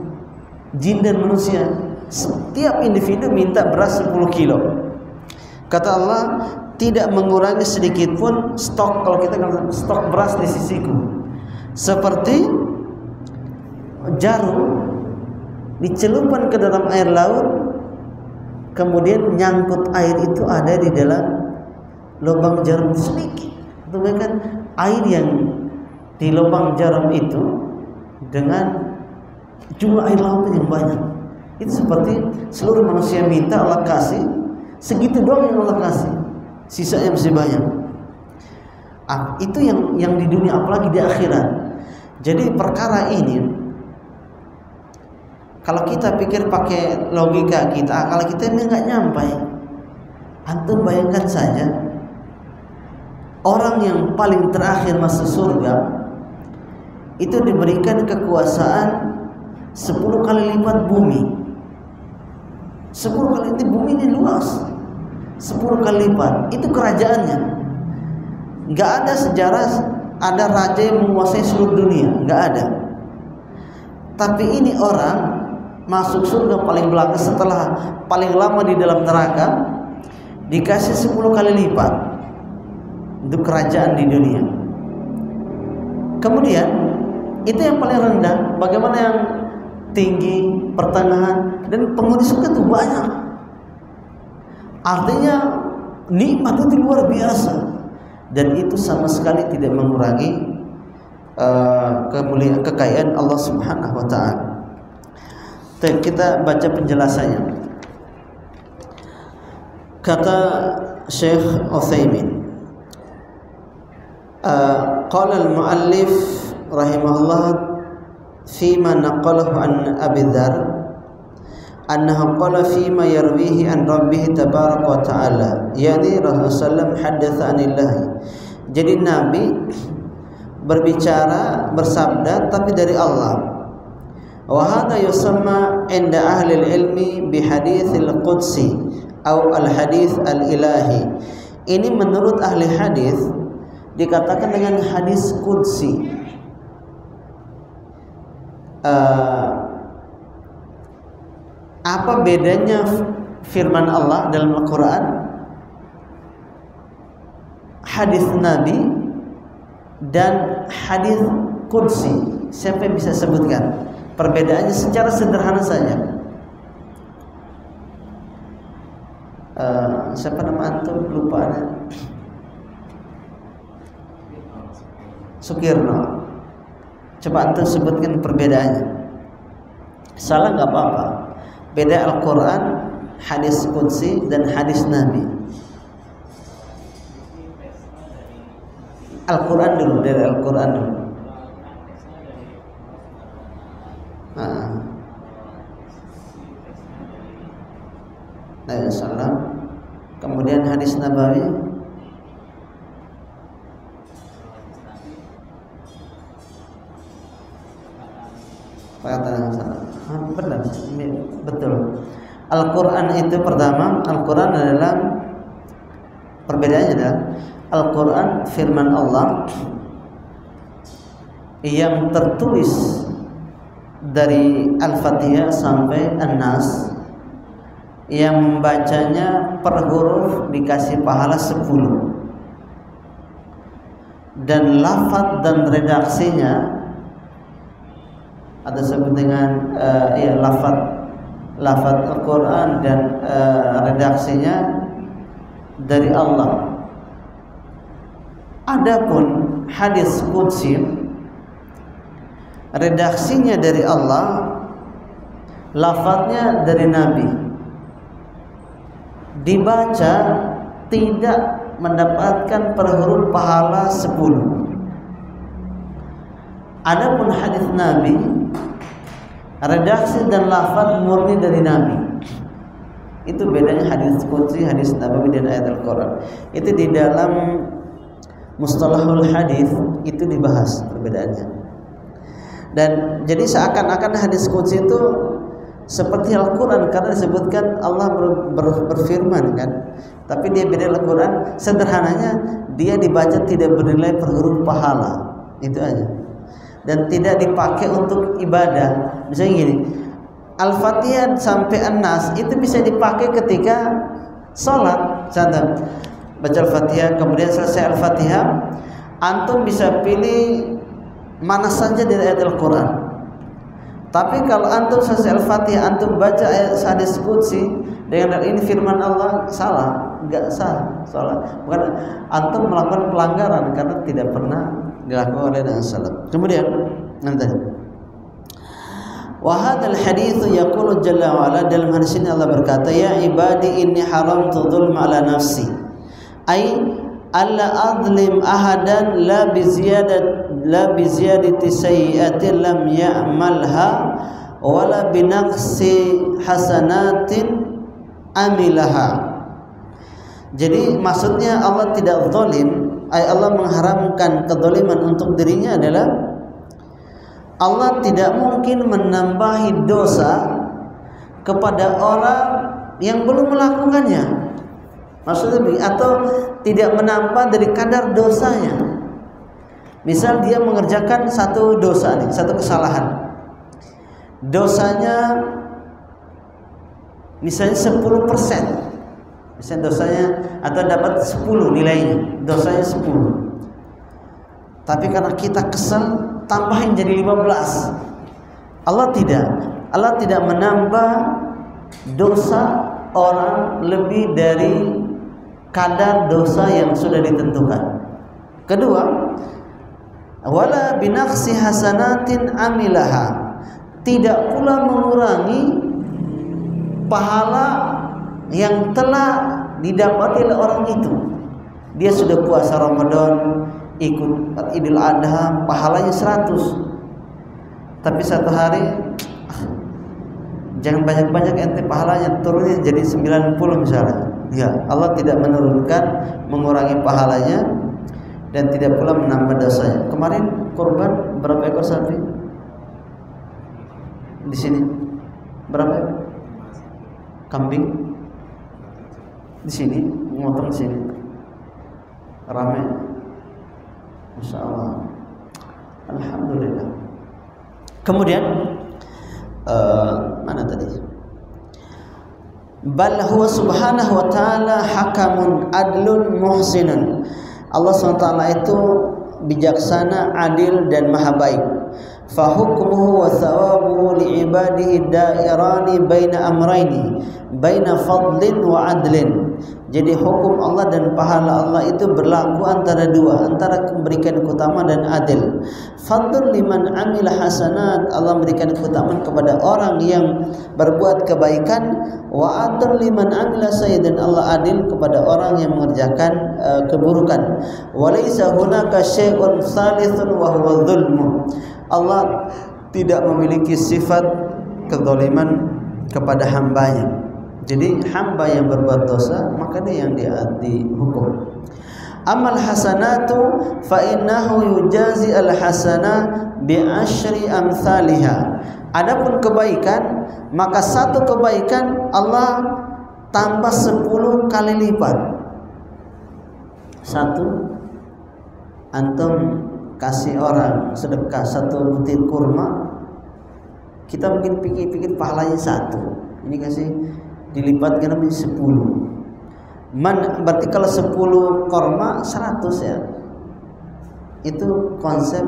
Jin dan manusia, setiap individu minta beras 10 kilo. Kata Allah, tidak mengurangi sedikit pun stok, kalau kita katakan stok beras di sisiku, seperti jarum dicelupkan ke dalam air laut, kemudian nyangkut air itu ada di dalam lubang jarum sedikit. Itu kan air yang di lubang jarum itu dengan jumlah air laut yang banyak. Itu seperti seluruh manusia minta, Allah kasih segitu doang yang Allah kasih, sisanya masih banyak. Itu yang di dunia, apalagi di akhirat. Jadi perkara ini, kalau kita pikir pakai logika kita, akal kita ini nggak nyampe. Antum bayangkan saja, orang yang paling terakhir masuk surga itu diberikan kekuasaan 10 kali lipat bumi. 10 kali, ini bumi ini luas, 10 kali lipat, itu kerajaannya. Nggak ada sejarah ada raja yang menguasai seluruh dunia, nggak ada. Tapi ini orang masuk surga paling belakang setelah paling lama di dalam neraka, dikasih 10 kali lipat. Itu kerajaan di dunia. Kemudian itu yang paling rendah, bagaimana yang tinggi, pertengahan, dan penghuni surga itu banyak. Artinya nikmat itu luar biasa, dan itu sama sekali tidak mengurangi kemuliaan, kekayaan Allah Subhanahu wa ta'ala. Kita baca penjelasannya. Kata Syekh Utsaimin, qala al-muallif rahimahullah fima naqalahu an Abi Dzar annahu qala fima yarwihi an rabbih tabaraka wa ta'ala, yani Rasulullah sallallahu haddatsa anillah. Jadi Nabi berbicara, bersabda tapi dari Allah. Wa hadha yusamma inda ahli ilmi bi haditsil qudsi atau al hadits al ilahi. Ini menurut ahli hadis dikatakan dengan hadis qudsi. Apa bedanya firman Allah dalam Al-Quran, hadis Nabi, dan hadis Qudsi? Siapa yang bisa sebutkan perbedaannya secara sederhana saja? Siapa nama antum? Lupa ada. Sukirno. Coba antum sebutkan perbedaannya. Salah nggak apa-apa. Beda Al-Quran, hadis Qudsi, dan hadis Nabi. Al-Quran dulu, dari Al-Quran dulu. Nabi Sallam. Kemudian hadis Nabawi. Benar, betul. Al-Quran itu pertama, Al-Quran adalah perbedaannya adalah Al-Quran firman Allah yang tertulis dari Al-Fatihah sampai An-Nas, yang membacanya per huruf dikasih pahala 10, dan lafaz dan redaksinya ada sebut dengan lafaz Al-Quran dan redaksinya dari Allah. Adapun hadis Qudsi, redaksinya dari Allah, lafaznya dari Nabi, dibaca tidak mendapatkan per huruf pahala 10. Adapun hadis Nabi, redaksi dan lafaz murni dari Nabi. Itu bedanya hadis Qudsi, hadis Nabawi, dan ayat Al-Quran. Itu di dalam mustalahul hadis itu dibahas perbedaannya. Dan jadi seakan-akan hadis Qudsi itu seperti Al-Quran karena disebutkan Allah berfirman kan. Tapi dia beda Al-Quran, sederhananya dia dibaca tidak bernilai per huruf pahala. Itu aja. Dan tidak dipakai untuk ibadah. Misalnya gini, Al-Fatihah sampai An-Nas itu bisa dipakai ketika sholat. Contoh, baca Al-Fatihah, kemudian selesai Al-Fatihah, antum bisa pilih mana saja dari ayat Al-Quran. Tapi kalau antum selesai Al-Fatihah, antum baca ayat hadis Qudsi dengan ini firman Allah, salah, enggak sah sholat. Bukan antum melakukan pelanggaran karena tidak pernah dilakukan oleh Nabi sallallahu. Kemudian nanti wa hadzal hadits yaqulu jalla wa ala, dalam hadis ini Allah berkata, ya ibadi inni haramtu dzulma ala nafsi, ay alla adlim ahadan la bi ziyadati sayyi'atin lam ya'malha wala bi naqsi hasanatin amilaha. Jadi maksudnya Allah tidak zalim, Allah mengharamkan kezaliman untuk dirinya adalah Allah tidak mungkin menambahi dosa kepada orang yang belum melakukannya. Maksudnya atau tidak menambah dari kadar dosanya. Misal dia mengerjakan satu dosa nih, satu kesalahan. Dosanya misalnya 10%. Misalnya dosanya atau dapat 10 nilainya, dosanya 10. Tapi karena kita kesel, tambahin jadi 15. Allah tidak menambah dosa orang lebih dari kadar dosa yang sudah ditentukan. Kedua, wala binaqsi hasanatin amilaha, tidak pula mengurangi pahala yang telah didapati oleh orang itu. Dia sudah puasa Ramadan, ikut Idul Adha, pahalanya 100. Tapi satu hari jangan banyak-banyak ente pahalanya, turunnya jadi 90 misalnya. Ya, Allah tidak menurunkan, mengurangi pahalanya dan tidak pula menambah dosanya. Kemarin korban berapa ekor sapi? Di sini berapa ekor? Kambing? Di sini, motong di sini, ramai, Masya Allah, Alhamdulillah. Kemudian mana tadi? bal huwa subhanahu wa ta'ala hakamun adlun muhsinun. Allah SWT itu bijaksana, adil dan maha baik. Fa hukmuhu wa thawabuhu li ibadihi dairani baina amrayni, baina fadlin wa adlin. Jadi hukum Allah dan pahala Allah itu berlaku antara dua, antara memberikan keutamaan dan adil. Fadlun liman amila hasanat, Allah memberikan keutamaan kepada orang yang berbuat kebaikan. Wa adl liman amila sayyi'at, dan Allah adil kepada orang yang mengerjakan keburukan. Wa laisa hunaka syai'un tsalitsun wa huwa dzulmu. Allah tidak memiliki sifat kezaliman kepada hambanya. Jadi hamba yang berbuat dosa maka dia yang dihukum. Amal hasanatu fa innahu yujazi al hasanah bi asyri amsalha. Adapun kebaikan, maka satu kebaikan Allah tambah 10 kali lipat. Satu, antum kasih orang sedekah 1 butir kurma, kita mungkin pikir-pikir pahalanya 1, ini kasih dilipatkan menjadi 10. Berarti kalau 10 korma 100 ya. Itu konsep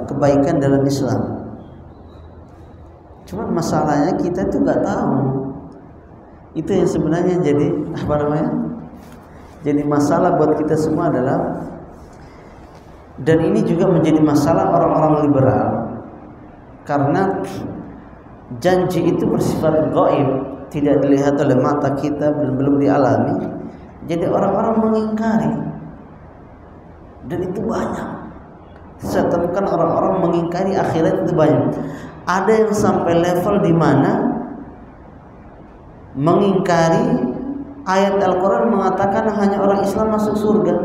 kebaikan dalam Islam. Cuman masalahnya kita itu nggak tahu. Itu yang sebenarnya jadi jadi masalah buat kita semua adalah, dan ini juga menjadi masalah orang-orang liberal, karena janji itu bersifat gaib, tidak dilihat oleh mata kita dan belum dialami. Jadi orang-orang mengingkari, dan itu banyak. Saya temukan orang-orang mengingkari akhirat itu banyak. Ada yang sampai level di mana mengingkari ayat Al-Quran mengatakan hanya orang Islam masuk surga.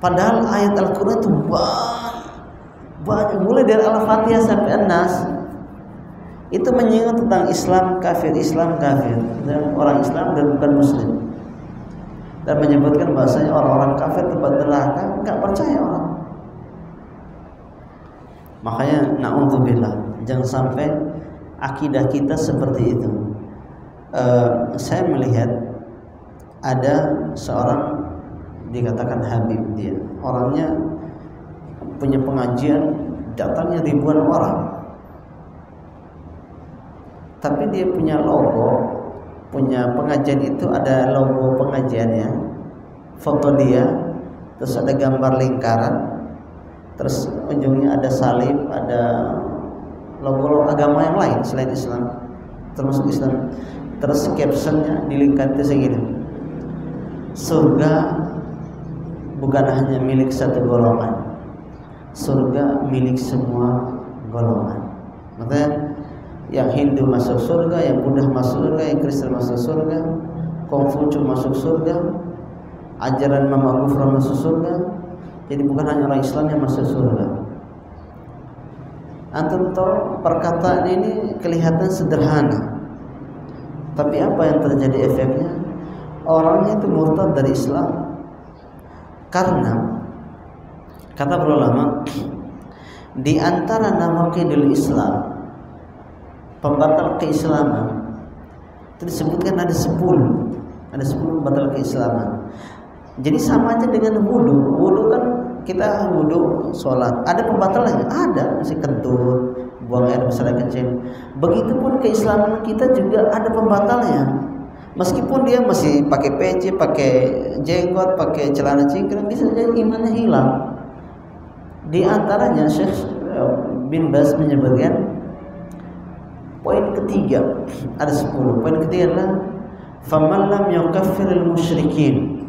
Padahal ayat Al-Quran itu banyak, mulai dari Al-Fatihah sampai An-Nas, itu menyinggung tentang Islam kafir, dan orang Islam dan bukan Muslim, dan menyebutkan bahasanya orang-orang kafir tempat neraka. Enggak percaya orang. Makanya na'udzubillah, jangan sampai akidah kita seperti itu. Saya melihat ada seorang dikatakan Habib, dia orangnya punya pengajian, datangnya ribuan orang, tapi dia punya logo, punya pengajian itu ada logo pengajiannya, foto dia, terus ada gambar lingkaran, terus ujungnya ada salib, ada logo agama yang lain selain Islam, termasuk Islam. Terus captionnya dilingkar itu segini: surga bukan hanya milik satu golongan, surga milik semua golongan. Maksudnya yang Hindu masuk surga, yang Buddha masuk surga, yang Kristen masuk surga, Konghucu masuk surga, ajaran Mama Gufron masuk surga. Jadi bukan hanya orang Islam yang masuk surga. Antum tahu perkataan ini kelihatan sederhana, tapi apa yang terjadi efeknya? Orangnya itu murtad dari Islam. Karena kata para ulama, di antara nawaqidul Islam, pembatal keislaman, itu disebutkan ada 10 pembatal keislaman. Jadi sama aja dengan wudu. Wudu kan kita wudu sholat, ada pembatalnya, ada, masih kentut, buang air besar kecil. Begitupun keislaman kita juga ada pembatalnya. Meskipun dia masih pakai peci, pakai jenggot, pakai celana cingkrang, bisa jadi imannya hilang. Di antaranya Syekh bin Baz menyebutkan poin ketiga, ada 10. Poin ketiga adalah faman lam yukaffiril musyrikin.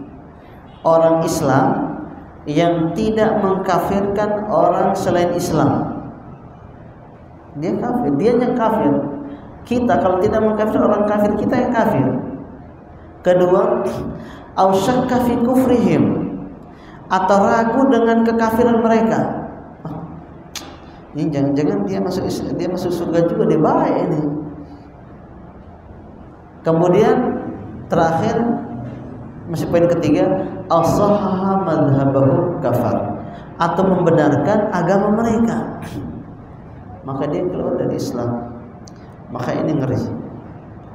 Orang Islam yang tidak mengkafirkan orang selain Islam, dia kafir, dia yang kafir. Kita kalau tidak mengkafir orang kafir, kita yang kafir. Kedua, au syakka fi kufrihim, atau ragu dengan kekafiran mereka. Ini jangan-jangan dia masuk surga juga, dia baik ini. Kemudian terakhir, masih poin ketiga, as-sahaha madhhabahu kafar, atau membenarkan agama mereka, maka dia keluar dari Islam. Maka ini ngeri.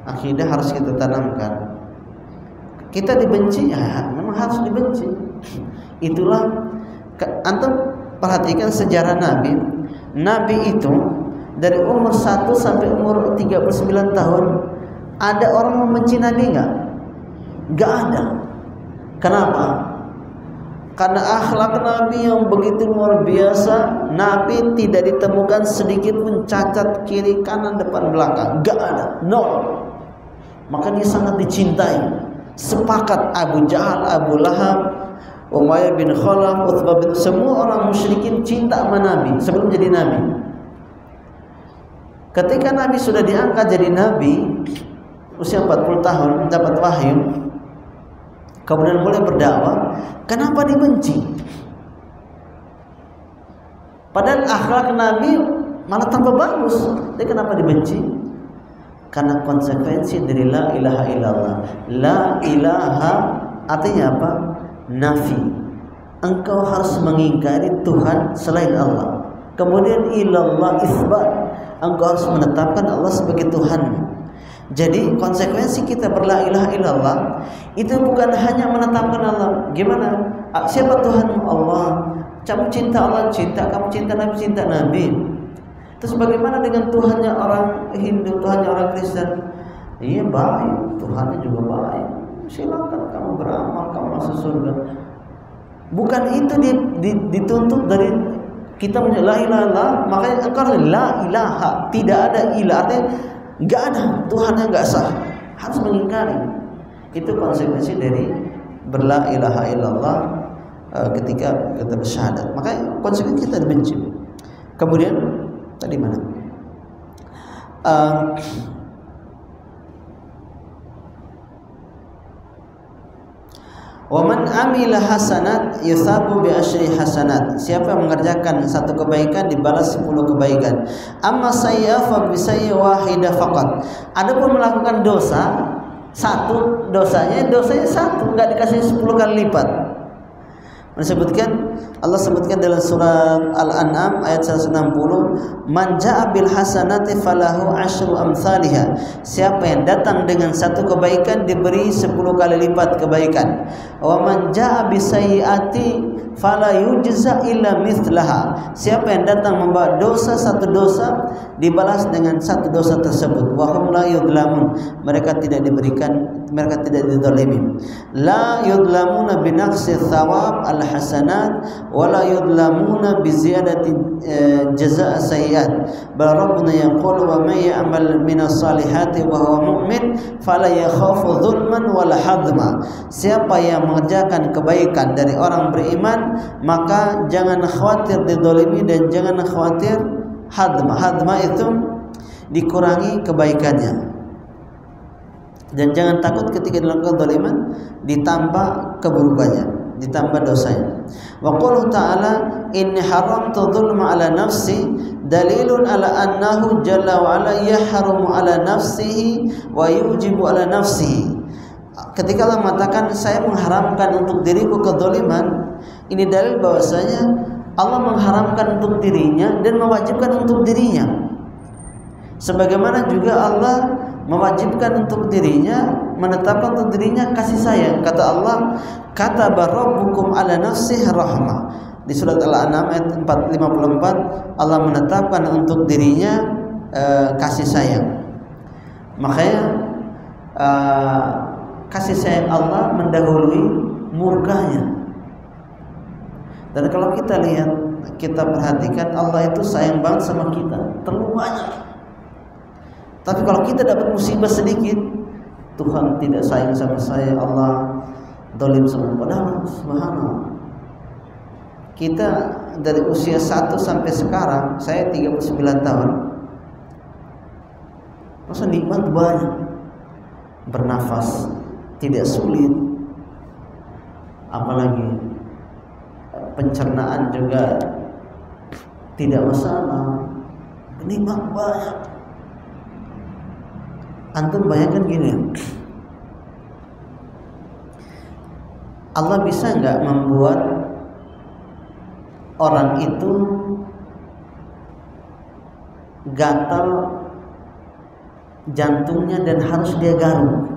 Akidah harus kita tanamkan. Kita dibenci, ya memang harus dibenci. Itulah antum perhatikan sejarah Nabi. Nabi itu dari umur 1 sampai umur 39 tahun ada orang membenci Nabi enggak? Enggak ada. Kenapa? Karena akhlak Nabi yang begitu luar biasa. Nabi tidak ditemukan sedikit pun cacat kiri kanan depan belakang, enggak ada, nol. Maka dia sangat dicintai. Sepakat Abu Jahal, Abu Lahab, Umayyah bin Khalaf, Utsbah bin, semua orang musyrikin cinta sama Nabi sebelum jadi Nabi. Ketika Nabi sudah diangkat jadi Nabi, usia 40 tahun, dapat wahyu, kemudian boleh berdakwah, kenapa dibenci? Padahal akhlak Nabi malah tambah bagus. Jadi kenapa dibenci? Karena konsekuensi dari la ilaha illallah. La ilaha artinya apa? Nafi. Engkau harus mengingkari Tuhan selain Allah. Kemudian ilallah isbat. Engkau harus menetapkan Allah sebagai Tuhan. Jadi konsekuensi kita berla ilaha illallah itu bukan hanya menetapkan Allah. Gimana? Siapa Tuhan? Allah. Kamu cinta Allah, cinta. Kamu cinta Nabi, cinta Nabi. Terus bagaimana dengan Tuhannya orang Hindu, Tuhannya orang Kristen? Iya baik, Tuhannya juga baik. Silakan kamu beramal, kamu masuk surga. Bukan itu dituntut dari kita menjadi la ilaha, makanya engkau la ilaha, tidak ada ilah, artinya enggak ada, Tuhannya enggak sah, harus mengingkari. Itu konsekuensi dari berla ilaha illallah ketika kita bersyahadat. Makanya konsekuensi kita dibenci. Kemudian tadi mana? Wa man amila hasanat yusabu bi asyri hasanat. Siapa yang mengerjakan satu kebaikan dibalas 10 kebaikan. Amma sayya fa bi sayyi wahidah faqat. Adapun melakukan dosa, satu dosanya satu, enggak dikasih 10 kali lipat. Allah sebutkan dalam surat Al-An'am ayat 160, man ja'a bil hasanati falahu asyru amsalihha. Siapa yang datang dengan satu kebaikan diberi 10 kali lipat kebaikan. Wa man ja'a bisayyi'ati fala yujza illa mithlaha. Siapa yang datang membawa dosa, satu dosa dibalas dengan satu dosa tersebut. Wa hum la yudlamun. Mereka tidak diberikan, mereka tidak dizalimi. La yudlamuna bi naqsi thawab al hasanat wa la yudlamuna bi ziyadati jazaa sayyi'at. Bal rabbuna yaqulu wa may ya'mal minas salihati wa huwa mu'min fala yakhafu dhulman wala hadma. Siapa yang mengerjakan kebaikan dari orang beriman, maka jangan khawatir dizalimi dan jangan khawatir hadma. Hadma itu dikurangi kebaikannya. Dan jangan takut ketika dilakukan zaliman ditambah keburukannya, ditambah dosanya. Wa qala ta'ala inni haramtu dzulma ala nafsi dalilun ala annahu jalla wa ala yahrumu ala nafsihi wa yujibu ala nafsihi. Ketika Allah mengatakan saya mengharamkan untuk diriku kezaliman, ini dalil bahwasanya Allah mengharamkan untuk dirinya dan mewajibkan untuk dirinya. Sebagaimana juga Allah mewajibkan untuk dirinya, menetapkan untuk dirinya kasih sayang. Kata Allah, kataba rabbukum ala nafsihi rahmah. Di surat Al-An'am ayat 454 Allah menetapkan untuk dirinya kasih sayang. Makanya kasih sayang Allah mendahului murkanya. Dan kalau kita lihat, kita perhatikan, Allah itu sayang banget sama kita, terlalu banyak. Tapi kalau kita dapat musibah sedikit, Tuhan tidak sayang sama saya, Allah zalim sama. Padahal subhanallah, kita dari usia 1 sampai sekarang, saya 39 tahun, masa nikmat banyak. Bernafas tidak sulit, apalagi pencernaan juga tidak masalah, nikmat banyak. Antum bayangkan gini, Allah bisa nggak membuat orang itu gatal jantungnya dan harus dia garuk.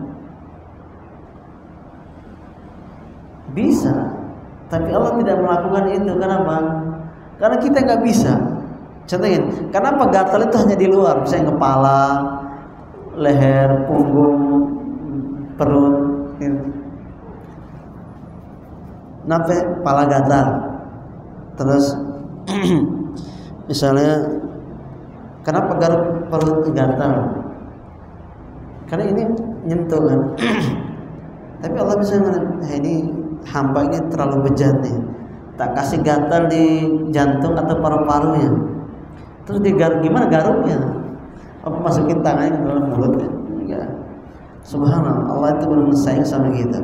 Bisa, tapi Allah tidak melakukan itu. Kenapa? Karena kita nggak bisa. Contohnya, kenapa gatal itu hanya di luar, misalnya kepala, leher, punggung, perut, gitu. Kenapa kepala gatal? Terus misalnya kenapa garuk perut gatal? Karena ini nyentuh kan. Tapi Allah bisa ini hamba ini terlalu bejat nih, tak kasih gatal di jantung atau paru-parunya. Terus digaruk, gimana garuknya? Apa masukin tangannya ke dalam mulutnya? Enggak. Subhanallah, Allah itu benar-benar sayang sama kita.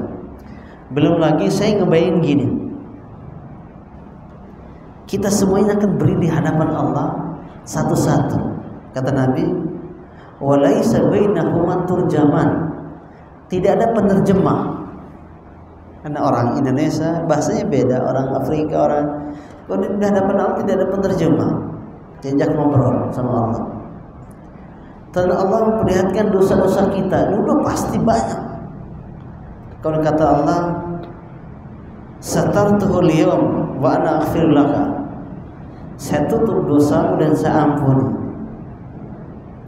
Belum lagi saya ngebayangin gini, kita semuanya akan beri di hadapan Allah satu-satu. Kata Nabi, walaisa bainahuma turjaman, tidak ada penerjemah. Karena orang Indonesia bahasanya beda, orang Afrika, orang di hadapan Allah tidak ada penerjemah. Diajak ngobrol sama Allah. Dan Allah memperlihatkan dosa-dosa kita, udah pasti banyak. Kalau kata Allah, satartuhu al-yawm wa ana aghfir laka, saya tutup dosamu dan saya ampuni.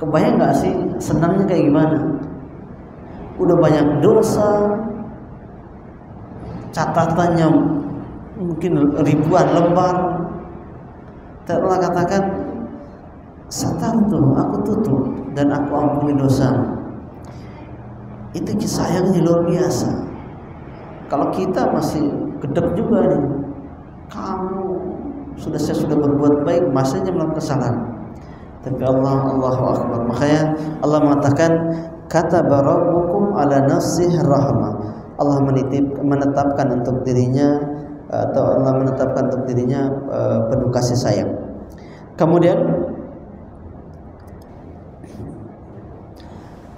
Kebayang gak sih senangnya kayak gimana? Udah banyak dosa, catatannya mungkin ribuan lembar. Allah katakan, satartu, aku tutup dan aku ampuni dosamu. Itu sayangnya luar biasa. Kalau kita masih gedek juga nih, saya sudah berbuat baik, masanya melakukan kesalahan. Tapi Allahu Akbar. Makanya Allah mengatakan, kataba rabbukum ala nafsihi rahmah. Allah menetapkan untuk dirinya, atau Allah menetapkan untuk dirinya penuh kasih sayang. Kemudian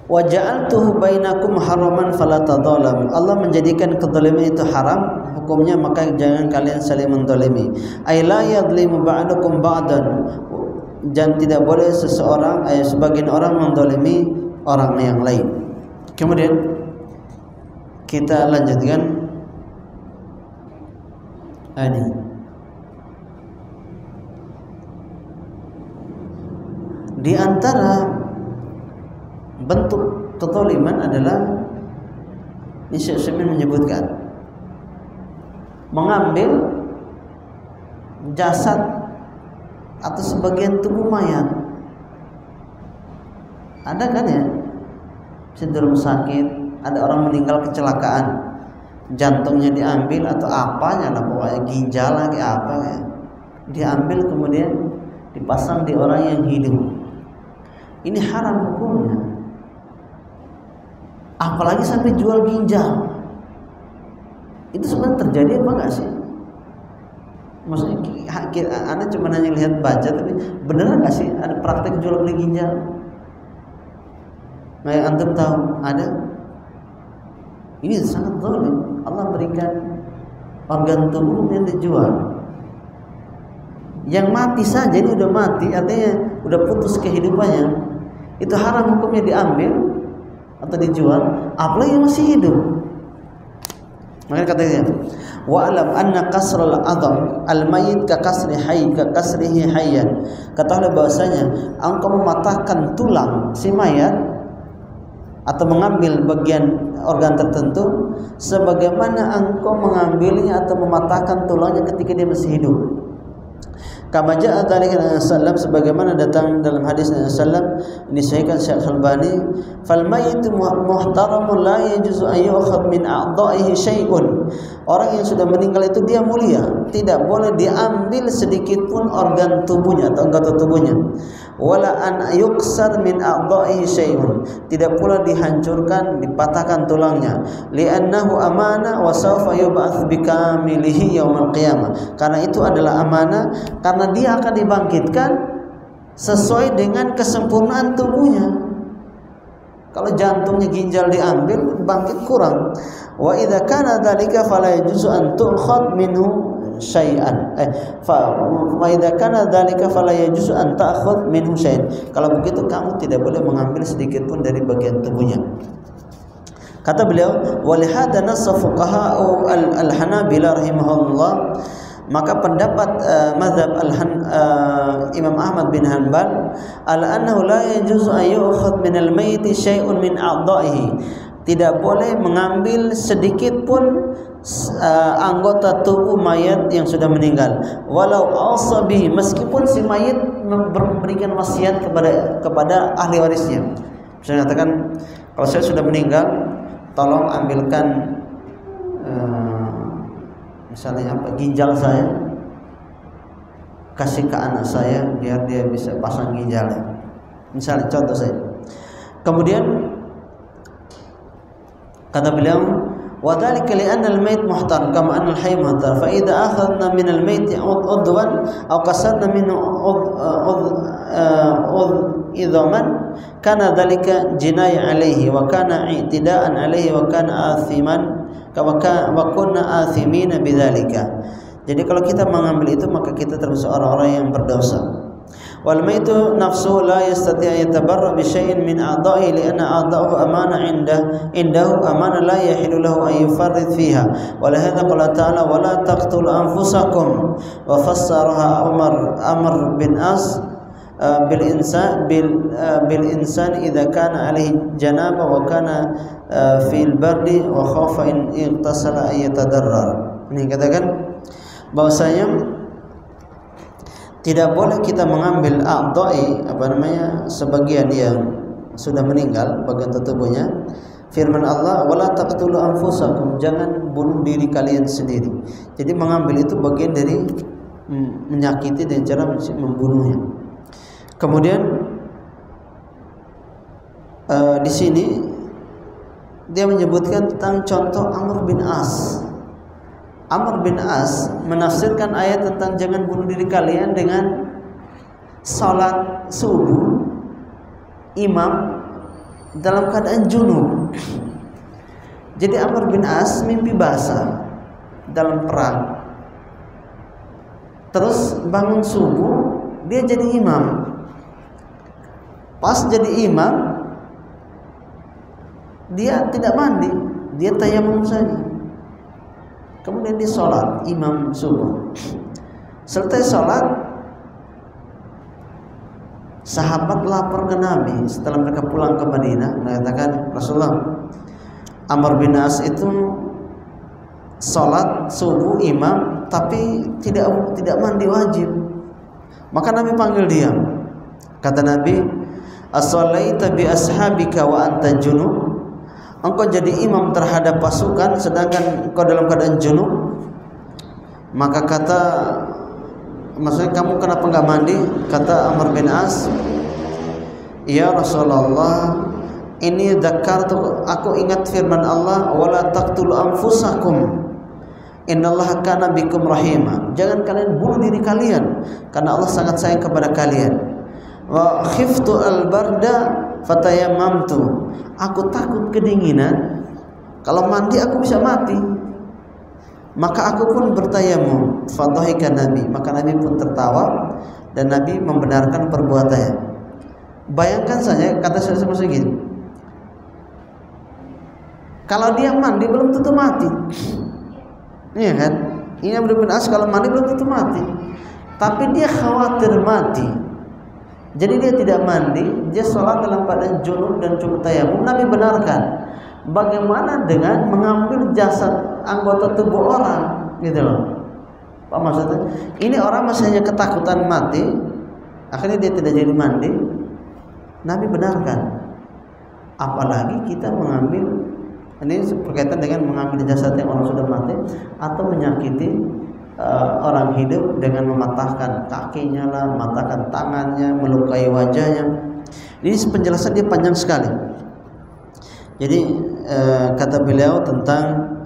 wa ja'altuhu bainakum haraman fala tadzalam. Allah menjadikan kezaliman itu haram, hukumnya maka jangan kalian saling menzalimi. Ay la yadlimu ba'dukum ba'dan. Dan tidak boleh sebagian orang menzalimi orang yang lain. Kemudian kita lanjutkan ini. Di antara bentuk kezaliman adalah Syekh menyebutkan mengambil jasad atau sebagian tubuh mayat. Ada kan ya, di rumah sakit ada orang meninggal kecelakaan, jantungnya diambil atau apanya lah, pokoknya ginjal lagi apa ya, diambil kemudian dipasang di orang yang hidup. Ini haram hukumnya. Apalagi sampai jual ginjal. Itu sebenarnya terjadi apa enggak sih? Maksudnya Anda cuma hanya lihat baca, tapi beneran enggak sih ada praktek jual beli ginjal? Nah, yang antum tahu ada? Ini sangat zalim. Allah berikan organ tubuh yang dijual. Yang mati saja ini udah mati, artinya udah putus kehidupannya. Itu haram hukumnya diambil atau dijual, apalagi yang masih hidup. Makanya katanya, wa alam anna kasral adam al mayyit ka kasri hayy ka kasrihi hayyan. Katakanlah bahwasanya engkau mematahkan tulang si mayat atau mengambil bagian organ tertentu sebagaimana engkau mengambilnya atau mematahkan tulangnya ketika dia masih hidup. Kama ja'a dzalika sallam, sebagaimana datang dalam hadis Nabi sallam, ini disahihkan Syekh Al-Albani, fal mayyitu muhtaramun la yajuzu an yu'khadh min a'dha'ihi syai'un. Orang yang sudah meninggal itu dia mulia, tidak boleh diambil sedikit pun organ tubuhnya atau anggota tubuhnya. Wala an yuksar min a'dha'ihi syai'un, tidak pula dihancurkan, dipatahkan tulangnya. Li'annahu amanah wa sawfa yub'ats bikamilihi yaumil qiyamah. Karena itu adalah amanah, karena dia akan dibangkitkan sesuai dengan kesempurnaan tubuhnya. Kalau jantungnya ginjal diambil, bangkit kurang. Wa idza kana dzalika fala yajuzu an tu'khad minhu syai'an fa idza kana dzalika fala yajuzu an ta'khudh minhu syai'an. Kalau begitu kamu tidak boleh mengambil sedikit pun dari bagian tubuhnya. Kata beliau, walihada nassa fuqaha al-Hanabila rahimahullah, maka pendapat mazhab Imam Ahmad bin Hanbal ala annahu la yajuzu an yu'khadh min al-mayyit syai'un min a'dha'ihi, tidak boleh mengambil sedikit pun anggota tubuh mayat yang sudah meninggal, walau asabihi, meskipun si mayat memberikan wasiat kepada ahli warisnya. Misalnya katakan, kalau saya sudah meninggal, tolong ambilkan misalnya apa, ginjal saya, kasih ke anak saya biar dia bisa pasang ginjalnya. Misalnya contoh saya. Kemudian kata beliau, wa dzalika li anna al-mayt muhtar kama anna al-hayy muhtar, fa idza akhadna min al-mayt udwan aw kasarna minhu idhaman kana dzalika jinayah alayhi wa kana i'tidaan alayhi wa kana athiman wa kunna athimina bidzalika. Jadi kalau kita mengambil itu maka kita termasuk orang-orang yang berdosa. Wal maitu nafsuhu la yastati' an yatabarra bi syai'in min a'dha'i li anna a'dha'ahu amana indahu amana la yahilu lahu an yufarrid fiha. Wa la hadha qala ta'ala wa la taqtulu anfusakum wa fassaraha Amr bin As bil insan idza kana alaihi janaba wa kana fil bardi wa khafa in igtasala ay yatadarrar. Ini katakan bahwasanya tidak boleh kita mengambil a'dha'i, sebagian yang sudah meninggal, bagian tubuhnya. Firman Allah, wala taqtulu anfusakum, jangan bunuh diri kalian sendiri. Jadi mengambil itu bagian dari menyakiti dan cara membunuhnya. Kemudian di sini dia menyebutkan tentang contoh Amr bin As. Amr bin As menafsirkan ayat tentang jangan bunuh diri kalian dengan salat subuh imam dalam keadaan junub. Jadi Amr bin As mimpi basah dalam perang, terus bangun subuh dia jadi imam. Pas jadi imam dia tidak mandi, dia tayamum saja. Kemudian dia sholat imam subuh. Selesai sholat, sahabat lapor ke Nabi setelah mereka pulang ke Madinah, mengatakan, Rasulullah, Amr bin As itu sholat subuh imam tapi tidak mandi wajib. Maka Nabi panggil dia. Kata Nabi, as-shalaita bi ashabika wa anta junub? Engkau jadi imam terhadap pasukan sedangkan engkau dalam keadaan junub? Maka maksudnya kamu kenapa enggak mandi? Kata Amr bin As, ya Rasulullah, ini dzakartu, aku ingat firman Allah, wala taqtulu anfusakum innallaha kana bikum rahima, jangan kalian bunuh diri kalian karena Allah sangat sayang kepada kalian. Wa khiftu al-barda fatayammamtu, aku takut kedinginan, kalau mandi aku bisa mati, maka aku pun bertayamum. Fadhahika Nabi, maka Nabi pun tertawa dan Nabi membenarkan perbuatannya. Bayangkan saja, kata saya gini, kalau dia mandi belum tentu mati, iya kan? Ini Amr bin As kalau mandi belum tentu mati, tapi dia khawatir mati. Jadi dia tidak mandi, dia sholat dalam keadaan junub dan cukup tayamum. Nabi benarkan. Bagaimana dengan mengambil jasad anggota tubuh orang, gitu loh? Apa maksudnya? Ini orang masih hanya ketakutan mati, akhirnya dia tidak jadi mandi. Nabi benarkan. Apalagi kita mengambil, ini berkaitan dengan mengambil jasadnya orang sudah mati atau menyakiti orang hidup dengan mematahkan kakinya lah, mematahkan tangannya, melukai wajahnya. Ini penjelasan dia panjang sekali. Jadi kata beliau tentang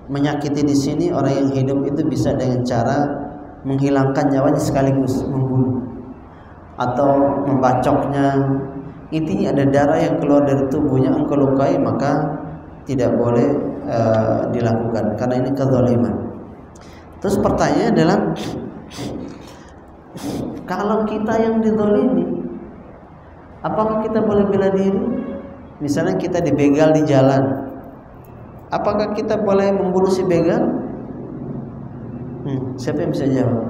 menyakiti di sini orang yang hidup itu bisa dengan cara menghilangkan nyawanya sekaligus membunuh atau membacoknya. Intinya ada darah yang keluar dari tubuhnya, engkau lukai, maka tidak boleh dilakukan karena ini kezaliman. Terus pertanyaannya adalah, kalau kita yang dizalimi, apakah kita boleh bela diri? Misalnya kita dibegal di jalan, apakah kita boleh membunuh si begal? Siapa yang bisa jawab?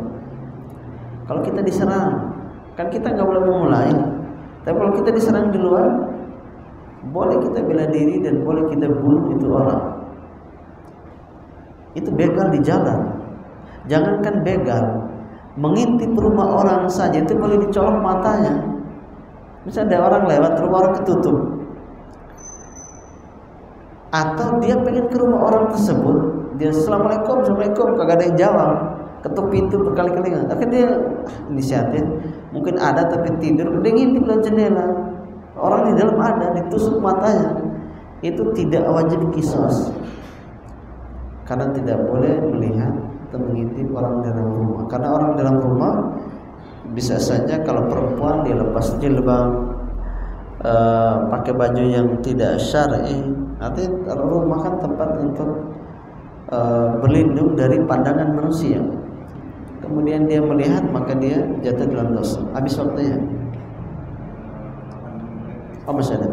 Kalau kita diserang, kan kita nggak boleh memulai. Tapi kalau kita diserang di luar, boleh kita bela diri dan boleh kita bunuh itu orang. Itu begal di jalan. Jangankan begal, mengintip rumah orang saja itu boleh dicolok matanya. Misalnya ada orang lewat, rumah orang ketutup, atau dia pengen ke rumah orang tersebut, dia assalamualaikum, assalamualaikum, kagak ada yang jawab, ketuk pintu berkali-kali, tapi dia inisiatif, mungkin ada tapi tidur, dia ngintip lewat jendela, orang di dalam ada, ditusuk matanya, itu tidak wajib qisas, karena tidak boleh melihat atau mengintip orang dalam rumah, karena orang dalam rumah bisa saja kalau perempuan dia lepas jilbab, pakai baju yang tidak syar'i. Artinya rumah kan tempat untuk berlindung dari pandangan manusia. Kemudian dia melihat, maka dia jatuh dalam dosa. Habis waktunya. Oh, masih ada.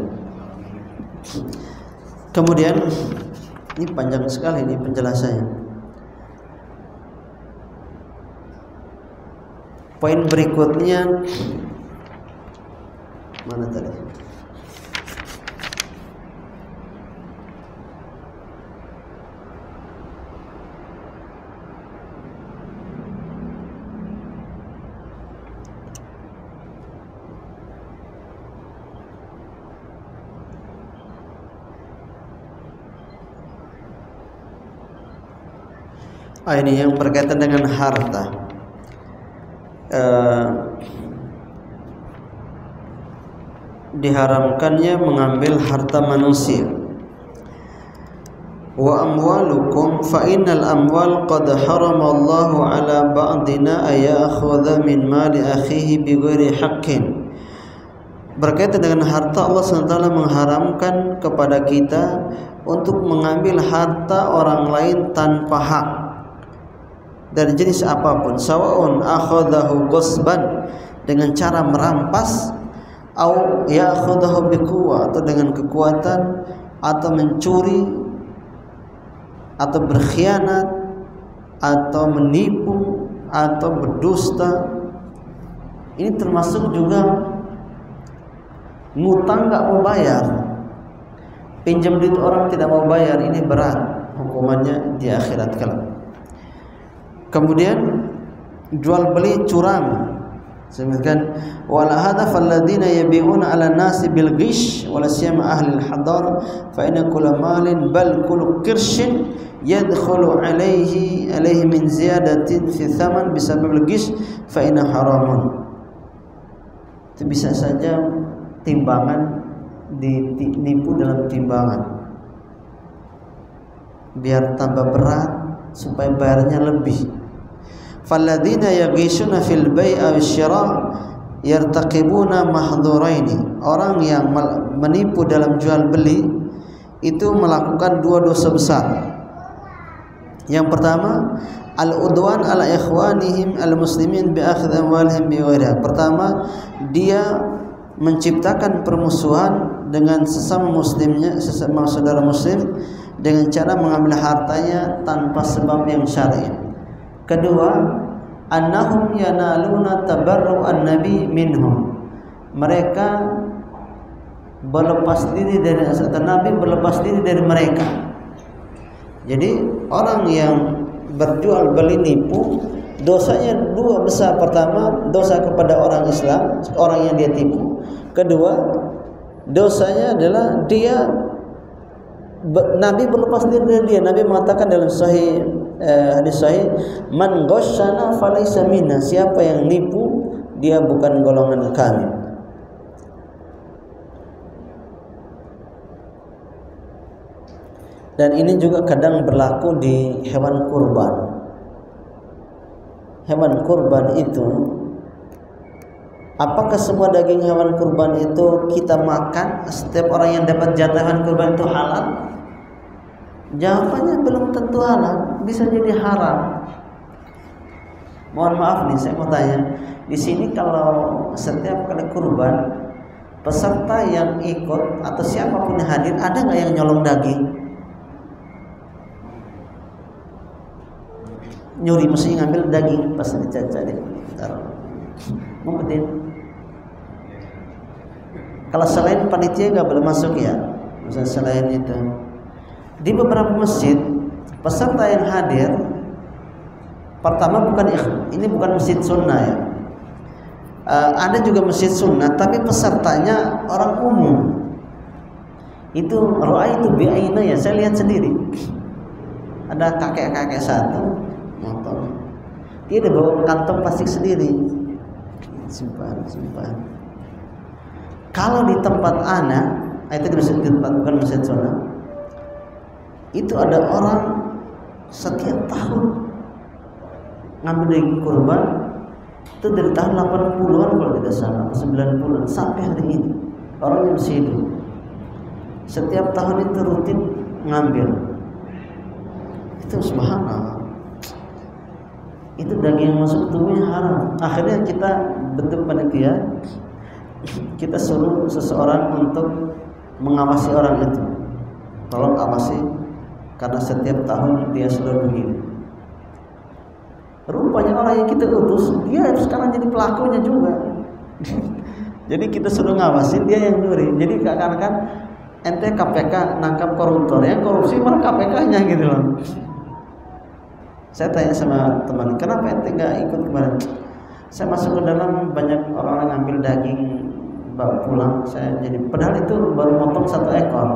Kemudian ini panjang sekali ini penjelasannya. Poin berikutnya mana tadi? Ini yang berkaitan dengan harta. Diharamkannya mengambil harta manusia. Wa amwalukum fa innal amwal qad haramallahu ala ba'dina ayakhudha min mali akhihi bighairi haqqin. Berkaitan dengan harta, Allah SWT mengharamkan kepada kita untuk mengambil harta orang lain tanpa hak dari jenis apapun, sawaun akhadahu ghasban, dengan cara merampas, au ya'khadahu biquwwah, atau dengan kekuatan, atau mencuri, atau berkhianat, atau menipu, atau berdusta. Ini termasuk juga ngutang nggak mau bayar, pinjam duit orang tidak mau bayar, ini berat hukumannya di akhirat kelak. Kemudian jual beli curang, sebutkan wala hadaf alladziina yabi'una 'ala nasi bil ghish wala siyama ahli al hadar fa inna kull malin bal kull qirshin yadkhulu 'alaihi min ziyadatin fi thaman bisabab al ghish fa inna haramun. Itu bisa saja timbangan ditipu dalam timbangan biar tambah berat supaya bayarnya lebih. Falladzina yaghishuna fil bai' aw syira' yartaqibuna mahdhuraini. Orang yang menipu dalam jual beli itu melakukan dua dosa besar. Yang pertama, al-udwan ala ikhwanihim al-muslimin bi akhdhi amwalihim bi ghairiha. Pertama, dia menciptakan permusuhan dengan sesama muslimnya, sesama saudara muslim, dengan cara mengambil hartanya tanpa sebab yang syar'i. Kedua, annahum yanaluna tabarru'an nabi minhum. Mereka berlepas diri dari asal Nabi, berlepas diri dari mereka. Jadi orang yang berjual beli nipu, dosanya dua besar. Pertama, dosa kepada orang Islam, orang yang dia tipu. Kedua, dosanya adalah dia Nabi berlepas diri dari dia. Nabi mengatakan dalam hadis sahih, man ghasyana falaysa minna. Siapa yang nipu, dia bukan golongan kami. Dan ini juga kadang berlaku di hewan kurban. Hewan kurban itu, apakah semua daging hewan kurban itu kita makan? Setiap orang yang dapat jatah hewan kurban itu halal? Jawabannya belum tentu halal, bisa jadi haram. Mohon maaf nih, saya mau tanya. Di sini kalau setiap kali kurban, peserta yang ikut atau siapapun yang hadir, ada nggak yang nyolong daging? Nyuri, mesti ngambil daging pas dicaca deh. Ngumpetin. Kalau selain panitia nggak boleh masuk ya. Misalnya selain itu, di beberapa masjid peserta yang hadir, pertama ini bukan masjid sunnah ya. Ada juga masjid sunnah, tapi pesertanya orang umum. Itu itu bi'aina ya, saya lihat sendiri. Ada kakek-kakek satu motor, dia udah bawa kantong plastik sendiri, simpan. Kalau di tempat anak, itu di masjid tempat bukan masjid sunnah, itu ada orang setiap tahun ngambil daging kurban. Itu dari tahun 80-an kalau tidak salah, 90-an sampai hari ini orang yang masih hidup. Setiap tahun itu rutin ngambil. Itu subhanallah. Itu daging yang masuk tubuhnya haram. Akhirnya kita bentuk panitia, kita suruh seseorang untuk mengawasi orang itu. Tolong awasi, karena setiap tahun dia selalu begini. Rupanya orang yang kita utus, dia sekarang jadi pelakunya juga. Jadi kita suruh ngawasin, dia yang nyuri. Jadi seakan-akan ente KPK nangkap koruptor, yang korupsi malah KPK-nya gitu loh. Saya tanya sama teman, kenapa ente nggak ikut kemarin? Saya masuk ke dalam, banyak orang ngambil daging bawa pulang. Saya jadi, padahal itu baru motong 1 ekor,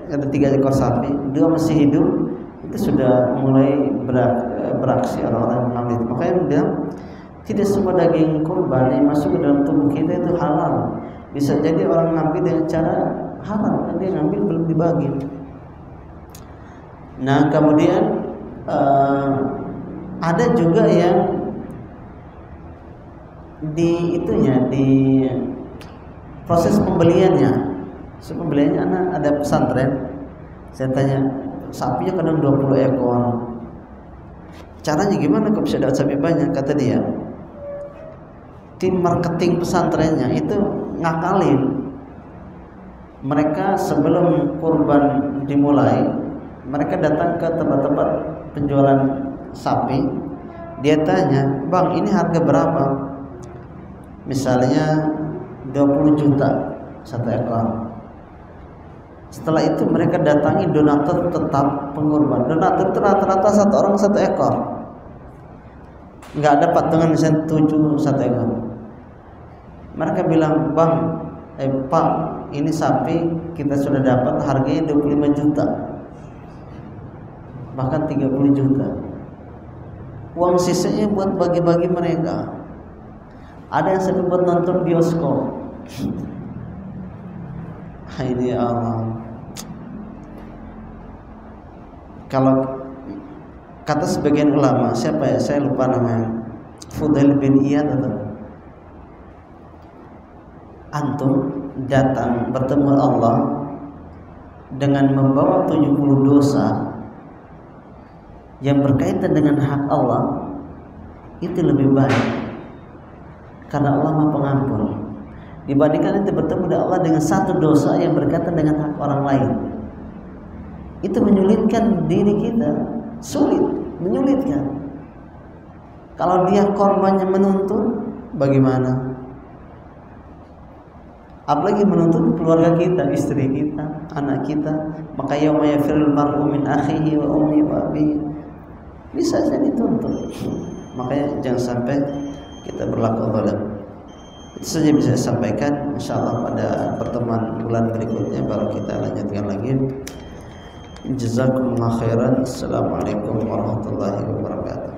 ada 3 ekor sapi, 2 masih hidup. Itu sudah mulai beraksi orang-orang yang mengambil itu. Makanya dia bilang tidak semua daging kurban yang masuk ke dalam tubuh kita itu halal. Bisa jadi orang ngambil dengan cara haram, dia ngambil belum dibagi. Nah kemudian ada juga yang di proses pembeliannya. Pembeliannya ada pesantren. Saya tanya, sapinya kadang 20 ekor. Caranya gimana kok bisa dapat sapi banyak? Kata dia, tim marketing pesantrennya itu ngakalin. Mereka sebelum kurban dimulai, mereka datang ke tempat-tempat penjualan sapi. Dia tanya, bang ini harga berapa? Misalnya 20 juta 1 ekor. Setelah itu mereka datangi donatur tetap pengurban. Donatur itu rata-rata 1 orang 1 ekor. Nggak ada patungan misalnya 7 1 ekor. Mereka bilang, bang, Pak, ini sapi kita sudah dapat harganya 25 juta, bahkan 30 juta. Uang sisanya buat bagi-bagi mereka. Ada yang sampai buat nonton bioskop. Hai ya Allah. Kalau kata sebagian ulama, siapa ya? Saya lupa namanya. Fudail bin Iyad atau antum datang bertemu Allah dengan membawa 70 dosa yang berkaitan dengan hak Allah, itu lebih baik, karena Allah Maha Pengampun, dibandingkan itu bertemu dengan Allah dengan 1 dosa yang berkaitan dengan hak orang lain. Itu menyulitkan diri kita, sulit, menyulitkan. Kalau dia korbannya menuntut, bagaimana? Apalagi menuntut keluarga kita, istri kita, anak kita. Maka yauma yafirul mar'u min akhihi wa ummihi wa abihi, bisa saja dituntut. Makanya jangan sampai kita berlaku zalim. Itu saja bisa saya sampaikan. Insyaallah pada pertemuan bulan berikutnya baru kita lanjutkan lagi. Jazakumullah khairan. Assalamualaikum warahmatullahi wabarakatuh.